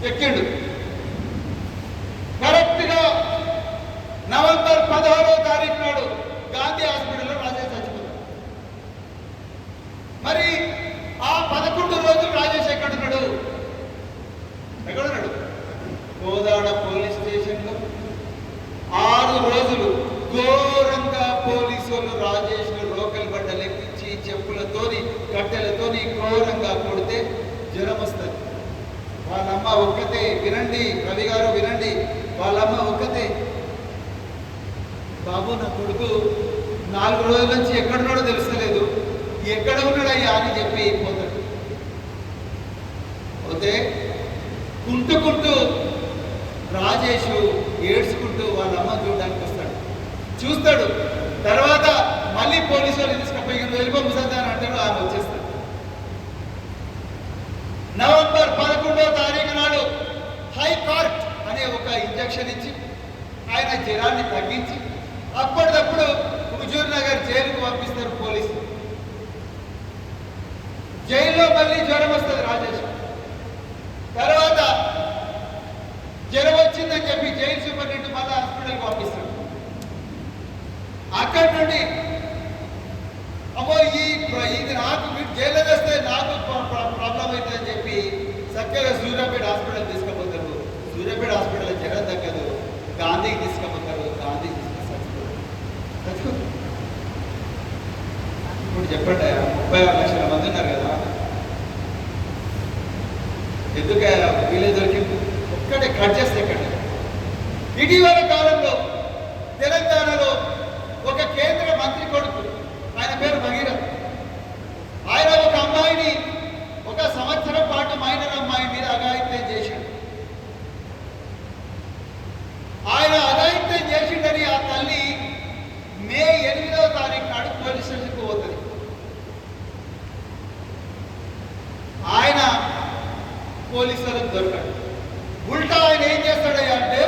ఎక్కిండు. కరెక్ట్గా నవంబర్ 16వ తారీఖు నాడు గాంధీ హాస్పిటల్లో రాజేష్ చచ్చిపోతాడు. మరి ఆ 11 రోజులు రాజేష్ ఎక్కడున్నాడు? ఎక్కడున్నాడు? కోదాడ పోలీస్ స్టేషన్లో 6 రోజులు ఘోరంగా పోలీసు వాళ్ళు రాజేష్ లోకల్ బట్టలు ఎక్కించి చెప్పులతోని కట్టెలతోని ఘోరంగా కొడితే జ్వరం వస్తుంది. వాళ్ళమ్మ ఒక్కతే. వినండి రవి గారు, వినండి. వాళ్ళమ్మ ఒక్కతే, బాబు నా కొడుకు 4 రోజుల నుంచి ఎక్కడున్నాడో తెలుస్తలేదు, ఎక్కడ ఉన్నాడయ్యా అని చెప్పి పోతాడు. పోతే కుంటుకుంటూ రాజేష్ ఏడ్చుకుంటూ వాళ్ళ అమ్మ చూడడానికి వస్తాడు. చూస్తాడు. తర్వాత మళ్ళీ పోలీసు వాళ్ళు తీసుకుపోయి వెళ్ళిపో ముసల్దాన్ అంటాడు. ఆమె వచ్చేస్తాడు. నవంబర్ 11వ తారీఖు నాడు హైకార్ట్ అనే ఒక ఇంజక్షన్ ఇచ్చి ఆయన జ్వరాన్ని తగ్గించి అప్పటికప్పుడు హుజూర్ నగర్ జైలుకు పంపిస్తారు పోలీసు. జైల్లో మళ్ళీ జ్వరం వస్తుంది రాజేష్. తర్వాత జ్వరం వచ్చిందని చెప్పి జైలు సూపరింటెండెంట్ మళ్ళీ హాస్పిటల్కి పంపిస్తాడు. అక్కడి నుండి చెప్పండి. అమ్మో ఇది నాకు జైల్లో వేస్తే నాకు ప్రాబ్లం అవుతుంది అని చెప్పి చక్కగా సూర్యాపేట హాస్పిటల్ తీసుకుపోతారు. సూర్యాపేట హాస్పిటల్ జ్వరం తగ్గదు, గాంధీకి తీసుకుపోతారు. గాంధీ తీసుకొస్తారు. ఇప్పుడు చెప్పండి, 36 లక్షల మంది ఉన్నారు కదా, ఎందుకు వీళ్ళే దొరికింది? ఒక్కటే కట్ చేస్తే ఎక్కడ? ఇటీవల కాలంలో తెలంగాణలో ఒక కేంద్ర మంత్రి కొడుకు, ఆయన పేరు భగీరథ్, ఆయన ఒక అమ్మాయిని 1 సంవత్సరం పాటు మైనర్ అమ్మాయి మీద అఘాయిత్యం చేశాడు. ఆయన అఘాయిత్యం చేసిండని ఆ తల్లి మే 8వ తారీఖు నాడు పోలీస్ స్టేషన్కి పోతుంది. ఆయన పోలీసులకు దొరకడు. ఉల్టా ఆయన ఏం చేస్తాడయ్యా అంటే,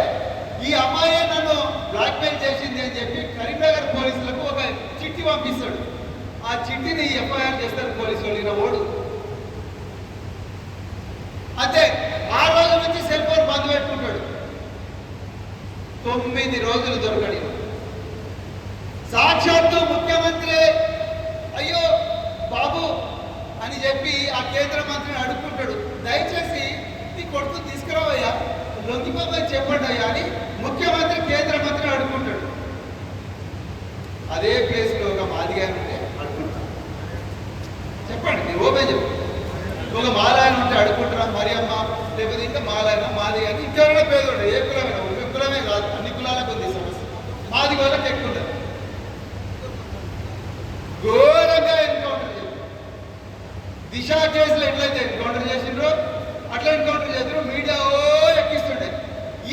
ఈ అమ్మాయి నన్ను బ్లాక్మెయిల్ చేసింది అని చెప్పి కరీంనగర్ పోలీసులకు ఒక చిట్టి పంపిస్తాడు. ఆ చిట్టిని ఎఫ్ఐఆర్ చేస్తారు పోలీసులు. ఈయన ఓడు అంతే. ఆ రోజు నుంచి సెల్ ఫోన్ బంద్ పెట్టుకుంటాడు. 9 రోజులు దొరకడి. సాక్షాత్తు ముఖ్యమంత్రి అయ్యో బాబు అని చెప్పి ఆ కేంద్ర మంత్రిని అడుక్కుంటాడు, దయచేసి నీ కొడుకు తీసుకురావయ్యా, లొంగిపోమని చెప్పండి అయ్యా అని ముఖ్యమంత్రి కేంద్ర మంత్రిని అడుక్కుంటాడు. అదే ప్లేస్లో ఒక మాదిగా ఉంటే అడుక్కుంటాడు. చెప్పండి, మీరు ఓపెన్ చెప్పండి. ఒక మాలాయన ఉంటే అడుక్కుంటారా? మరి అమ్మ లేకపోతే ఇంకా మాలాయన మాది అని ఇంకెవరైనా పేరు ఉంటాయి. ఏ కులమైనా, ఒక కులమే కాదు, అన్ని కులాలకు ఉంది సమస్య. మాది వాళ్ళకి ఎక్కువ ఉంటుంది. ఘోరంగా ఎన్కౌంటర్ చేశారు. దిశ కేసులో ఎట్లయితే ఎన్కౌంటర్ చేసిండ్రో అట్లా ఎన్కౌంటర్ చేద్దరు. మీడియా ఎక్కిస్తుండే.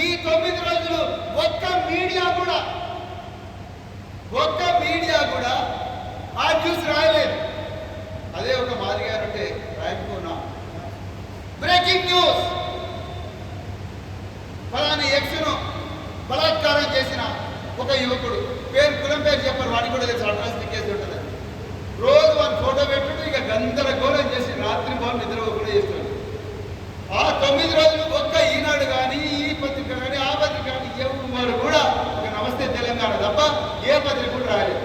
ఈ 9 రోజులు ఒక్క మీడియా కూడా ఆ న్యూస్ రాయలేదు. అదే ఒక మాది గారు అంటే రాయకపోయినా బ్రేకింగ్ న్యూస్, ఫలాని ఎక్స్ను బలాత్కారం చేసిన ఒక యువకుడు, కులం పేరు చెప్పారు, వాడికి కూడా తెలుసు, అడ్రస్ కేసు ఉంటుంది. రోజు వాడు ఫోటో పెట్టుడు, ఇక గందరగోళం చేసి రాత్రి బాబు నిద్రపోకుండా చేస్తున్నాడు. ఆ 9 రోజులు ఒక్క ఈనాడు కానీ, ఈ పత్రిక కానీ, ఆ పత్రిక కానీ ఎవరు కూడా ఒక నమస్తే తెలంగాణ తప్ప ఏ పత్రిక కూడా రాలేదు.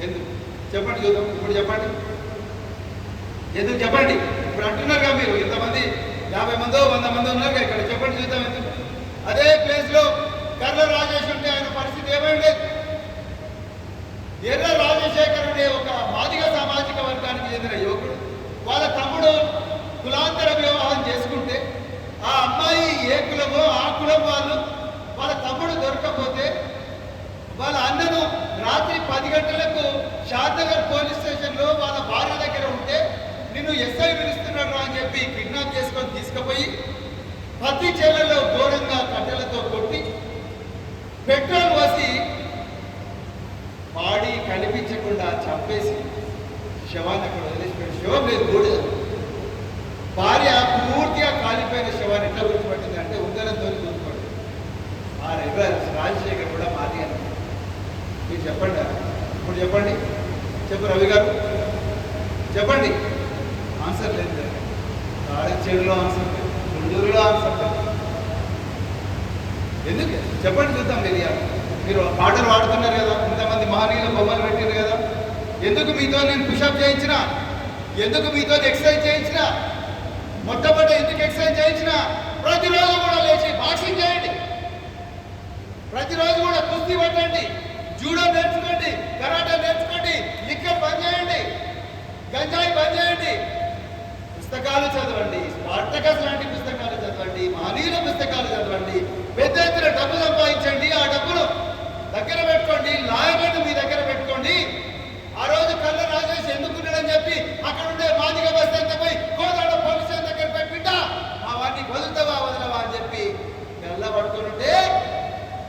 ఎందుకు చెప్పండి చూద్దాం. ఇప్పుడు చెప్పండి, ఎందుకు చెప్పండి. ఇప్పుడు అంటున్నారుగా మీరు, ఇంతమంది 50 మందో 100 మందో ఉన్నారు ఇక్కడ, చెప్పండి చూద్దాం ఎందుకు. అదే ప్లేస్లో కర్ల రాజేష్ ఉంటే ఆయన పరిస్థితి ఏమైంది? ఎర్ర రాజశేఖర్ అనే ఒక మాదిగ సామాజిక వర్గానికి చెందిన యువకుడు వాళ్ళ తమ్ముడు కులాంతర వివాహం చేసుకుంటే, ఆ అమ్మాయి ఏ కులమో ఆ కులం వాళ్ళు వాళ్ళ తమ్ముడు దొరకకపోతే వాళ్ళ అన్నను రాత్రి 10 గంటలకు షాద్నగర్ పోలీస్ స్టేషన్లో వాళ్ళ భార్య దగ్గర ఉంటే, నిన్ను ఎస్ఐ పిలుస్తున్నాడు అని చెప్పి కిడ్నాప్ చేసుకొని తీసుకుపోయి పత్తి చెల్లలో ఘోరంగా కట్టెలతో కొట్టి పెట్రోల్ పోసి బాడీ కనిపించకుండా చంపేసి శవాన్ని అక్కడ వదిలేసిపోయాడు. శవం లేదు, బూడిద. భార్య పూర్తిగా కాలిపోయిన శవాన్ని ఎట్లా గుర్తుపట్టింది అంటే ఉద్దరంతో గుర్తుపట్టింది. ఆ రాజశేఖర్ కూడా మాది అని. మీరు చెప్పండి, ఇప్పుడు చెప్పండి, చెప్పు రవి గారు చెప్పండి. ఆన్సర్ లేదు. తాడచేడులో ఆన్సర్ లేదు, గుంటూరులో ఆన్సర్ లేదు. ఎందుకు చెప్పండి చూద్దాం. మీరు పాటలు పాడుతున్నారు కదా, ఇంతమంది మహనీయుల బొమ్మలు పెట్టారు కదా, ఎందుకు మీతో నేను పుషప్ చేయించిన, ఎందుకు మీతో ఎక్సర్సైజ్ చేయించిన, మొట్టమొదటి ఎందుకు ఎక్సర్సైజ్ చేయించిన? ప్రతిరోజు కూడా లేచి బాక్సింగ్ చేయండి, ప్రతిరోజు కూడా కుస్తీ పట్టండి, జూడో నేర్చుకోండి, కరాటే నేర్చుకోండి, లిక్కర్ బంద్ చేయండి, గంజాయి బంద్ చేయండి, పుస్తకాలు చదవండి, స్పార్టకస్ లాంటి పుస్తకాలు చదవండి, మహనీయుల పుస్తకాలు చదవండి, పెద్ద ఎత్తున డబ్బు సంపాదించండి. ఆ డబ్బును దగ్గర పెట్టుకోండి, లాయర్లను మీ దగ్గర పెట్టుకోండి. ఆ రోజు కళ్ళ రాజేష్ ఎందుకున్నాడని చెప్పి అక్కడ ఉండే మాదిగ బస్ ఎంత పోయి కోదాడ పోలీస్ స్టేషన్ దగ్గర పెట్టింటా ఆ వాటిని వదులుతావా వదలవా అని చెప్పి గల్ల పట్టుకొని ఉంటే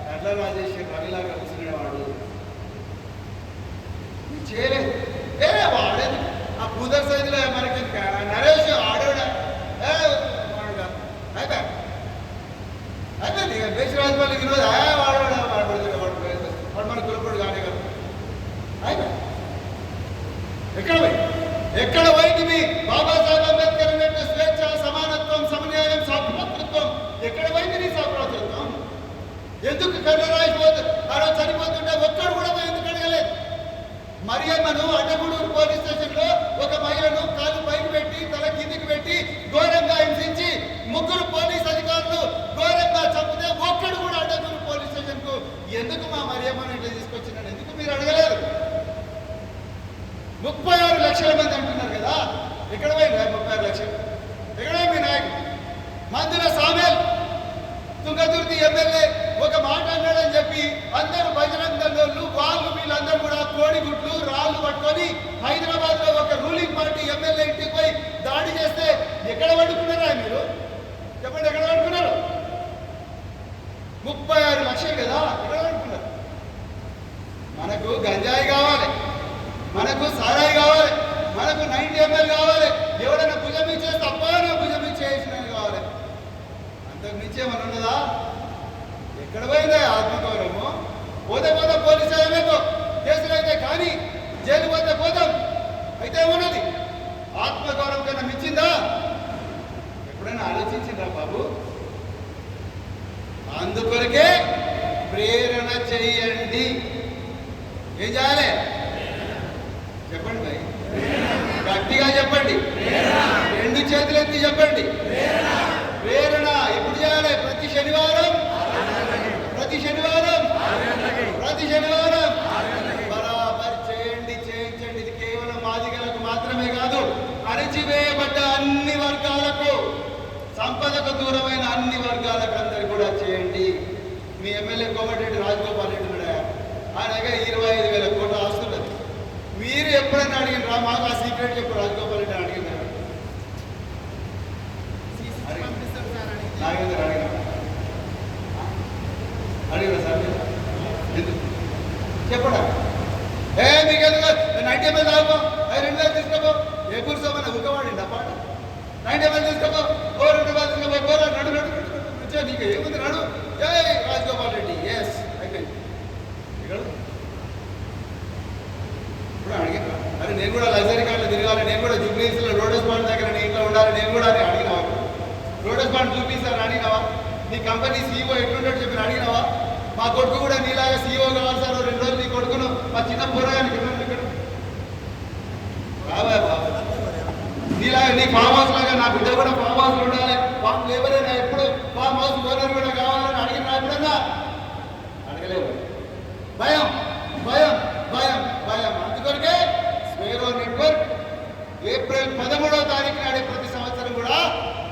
కళ్ళ రాజేష్ రవిలాగా కూర్చునేవాడు. చేయలేదు. వాడేది ఆ పూదర్ సైజులో మనకి నరేష్ ఆడేవాడా అయిపోయింది. ఇక దేశరాజపల్లి ఈరోజు వాడవాడా వాడు మన కులపడు కానే కదా. అయిపోయింది. ఎక్కడ పోయింది మీ బాబాసాహెబ్ అంబేద్కర్ అన్నట్టు స్వేచ్ఛ, సమానత్వం, సమన్యాయం, సార్వత్రిత్వం? ఎక్కడ పోయింది నీ సార్వత్రిత్వం? ఎందుకు కర్ర రాయిపోతుంది? ఆ రోజు చనిపోతుంటే ఒక్కడు కూడా ఎందుకు అడగలేదు? మరియమ్మను అడ్డగూడూరు పోలీస్ స్టేషన్ లో ఒక మహిళను కాలు పైకి పెట్టి తల కిందికి పెట్టి ఘోరంగా హింసించి 3 పోలీస్ అధికారులు ఘోరంగా చంపితే ఒక్కడు కూడా అడ్డగూడూరు పోలీస్ స్టేషన్ కు ఎందుకు మా మరియమ్మను ఇట్లా తీసుకొచ్చినాను ఎందుకు మీరు అడగలేదు? 36 లక్షల మంది అంటున్నారు కదా, ఎక్కడ పోయింది 36 లక్షలు? ఎక్కడ మీ నాయకుడు మందుల సామేల్ తుంగతుర్తి ఎమ్మెల్యే ఒక మాట అన్నాడని చెప్పి అందరూ బజరంగ దళోళ్ళు వాళ్ళు వీళ్ళందరూ కూడా కోడిగుడ్లు రాళ్ళు పట్టుకొని హైదరాబాద్ లో ఒక రూలింగ్ పార్టీ ఎమ్మెల్యే ఇంటికి పోయి దాడి చేస్తే ఎక్కడ పడుకున్నారా మీరు? చెప్పండి, ఎక్కడ పడుకున్నారు? 36 లక్షలు కదా, ఎక్కడ పడుకున్నారు? మనకు గంజాయి కావాలి, మనకు సారాయి కావాలి, మనకు 90 ml కావాలి, ఎవడైనా భుజం ఇచ్చేస్తే అబ్బాయి భుజం ఇచ్చేసిన కావాలి. అంతకు మించి ఏమన్నా ఉన్నదా? ఎక్కడ పోయిందా ఆత్మగౌరవము? పోతే పోతే పోలీసు స్టేషన్లకు కేసులు అయితే కానీ జైలు పోతే పోతాం అయితే ఏమన్నది? ఆత్మగౌరవం కన్నా మించిందా? ఎప్పుడైనా ఆలోచించిందా బాబు? అందుకొరకే ప్రేరణ చెయ్యండి. ఏం చేయాలి చెప్పండి భాయ్, గట్టిగా చెప్పండి, 2 చేతులు ఎత్తి చెప్పండి. ప్రేరణ ఎప్పుడు చేయాలి? ప్రతి శనివారం బరాబర్ చేయండి, చేయించండి. ఇది కేవలం మాదిగలకు మాత్రమే కాదు, అణచివేయబడ్డ అన్ని వర్గాలకు, సంపదకు దూరమైన అన్ని వర్గాలకు అందరు కూడా చేయండి. మీ ఎమ్మెల్యే కోమటిరెడ్డి రాజగోపాల్ రెడ్డి కూడా ఆయన 25,000 కోట్ల ఆస్తున్నది. మీరు ఎప్పుడైనా అడిగినరా? మాకు ఆ సీక్రెట్ చెప్పు. రాజగోపాల్ రెడ్డి అడిగినారు, నాగేంద్ర అడిగిన సార్ ఎందుకు చెప్పడా? మీకు ఎందుకు 90 ml తాగుకో, 2,000 తీసుకోపో. ఏ కూర్చోమని ఉగ్గవాడండి ఆ పాట. 90 ml తీసుకోపో, 2 రూపాయలు తీసుకోపో, నడు నీకు ఏముంది నడు. జై రాజగోపాల్ రెడ్డి. ఎస్ అయిపోయింది. ఇక్కడ ఇప్పుడు అడిగినా, అరే నేను కూడా లగ్జరీ కార్లో తిరగాలి, నేను కూడా జూబ్లీస్లో లోటస్ పాండ్ దగ్గర నేను ఇంట్లో ఉండాలి, నేను కూడా అని అడిగినావా? లోటస్ పాండ్ చూపిస్తాను అడిగినావా? నీ కంపెనీ సీఈఓ ఎట్లుంటాడు చెప్పి అడిగినావా? మా కొడుకు కూడా నీలాగా సీఈఓ కావాలి సార్, 2 రోజులు నీ కొడుకును మా చిన్న పోరగానికి ఇక్కడ బాబా బాబా నీలాగా నీ ఫామ్ హౌస్ లాగా నా బిడ్డ కూడా ఫామ్ హౌస్ ఉండాలి, ఫామ్ లేబర్ అయినా ఎప్పుడు ఫామ్ హౌస్ ఓనర్ కూడా కావాలని అడిగిన ఎప్పుడన్నా? అడగలేవు. భయం భయం భయం భయం. అందుకొరకే స్వేరో నెట్వర్క్ ఏప్రిల్ 13వ తారీఖు నాడే ప్రతి సంవత్సరం కూడా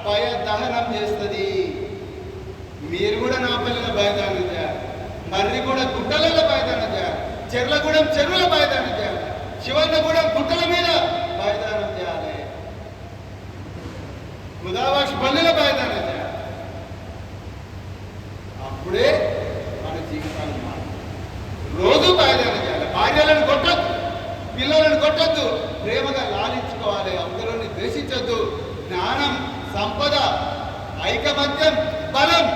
భయ దహనం చేస్తుంది. మీరు కూడా నాపల్లిలో భయదానం చేయాలి, మర్రిగూడెం గుట్టలలో భయదానం చేయాలి, చెర్లగూడెం చెరువుల భయదానం చేయాలి, శివన్నగూడెం గుట్టల మీద భయదానం చేయాలి, గుదావాక్ష పల్లెల భయదానం చేయాలి. అప్పుడే మన జీవితాన్ని రోజు భయదానం చేయాలి. భార్యలను కొట్టద్దు, పిల్లలను కొట్టద్దు, ప్రేమగా లాలించుకోవాలి, అందరిని ద్వేషించద్దు. జ్ఞానం, సంపద, ఐకమత్యం, బలం,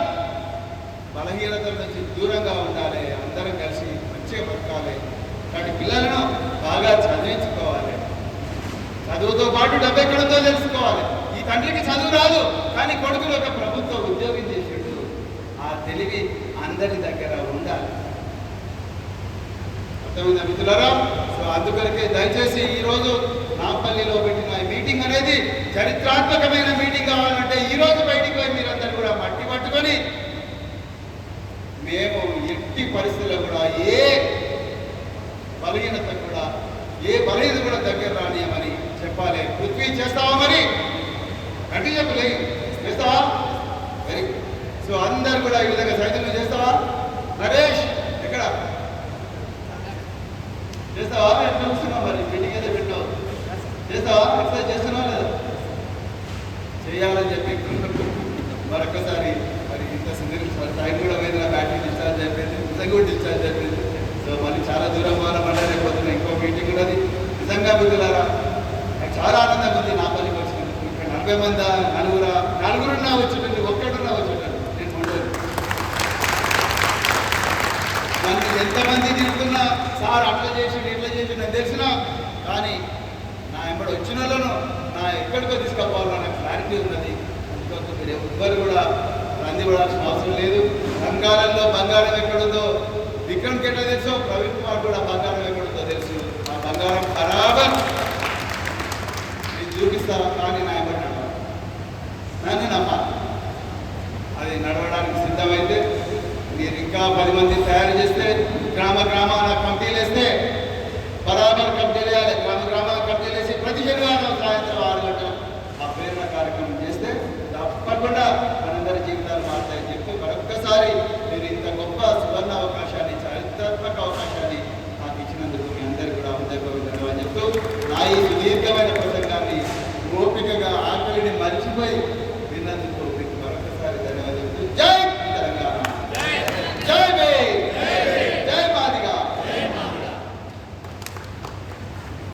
బలహీనతల నుంచి దూరంగా ఉండాలి. అందరం కలిసి మంచిగా బతకాలి. కాబట్టి పిల్లలను బాగా చదివించుకోవాలి. చదువుతో పాటు డబ్బు ఎక్కడుందో తెలుసుకోవాలి. ఈ తండ్రికి చదువు రాదు, కానీ కొడుకులు ఒక ప్రభుత్వ ఉద్యోగం చేసేడు. ఆ తెలివి అందరి దగ్గర ఉండాలి. అర్థమైందా మిత్రులారా? సో అందుకొరకే దయచేసి ఈరోజు నాంపల్లిలో పెట్టిన మీటింగ్ అనేది చరిత్రాత్మకమైన మీటింగ్ కావాలంటే ఈరోజు బయటికి పోయి మీరందరూ కూడా మట్టి పట్టుకొని మేము ఎట్టి పరిస్థితుల్లో కూడా ఏ బలహీనత కూడా దగ్గర రానియమని చెప్పాలి. పృథ్వీ చేస్తావా? మరి గట్టి చెప్పలే, చేస్తావా? Very good. సో అందరు కూడా ఈ విధంగా సైతం చేస్తావా? నరేష్ ఎక్కడ చేస్తావా? ఎట్లా వస్తున్నావు? మరి మీటింగ్ అయితే పెట్టావు, చేస్తావా? ఎక్సర్సైజ్ చేస్తున్నావా లేదా? చేయాలని చెప్పి మరొకసారి మరి ఇంత సింగిల్ టైం కూడా పోయింది, బ్యాటరీ డిశ్చార్జ్ అయిపోయింది, నిజంగా కూడా డిశ్చార్జ్ అయిపోయింది. సో మళ్ళీ చాలా దూరం పోవాలన్నమాట. రేపు ఇంకో మీటింగ్ ఉన్నది. నిజంగా మిత్రులారా నాకు చాలా ఆనందంగా ఉంది నాపల్లికి వచ్చినందుకు. ఇక్కడ 40 మంది నలుగురున్నా వచ్చేటండి, ఒక్కడున్నా వచ్చేటండి. నేను ఉండదు మనకి ఎంతమంది తిరుగుతున్నా సార్ అట్లా చేసి ఇట్లా చేసి నాకు తెలిసినా, కానీ నా ఎంబడి వచ్చిన వాళ్ళను నా ఎక్కడికో తీసుకుపోవాలో నాకు క్లారిటీ ఉన్నది. అందుకోసం మీరు ఎవ్వరు కూడా రంది పడాల్సిన అవసరం లేదు. రంగాలలో బంగారం ఎక్కడుందో విక్రమ్కి ఎట్లా తెలుసో ప్రవీణ్ కుమార్ కూడా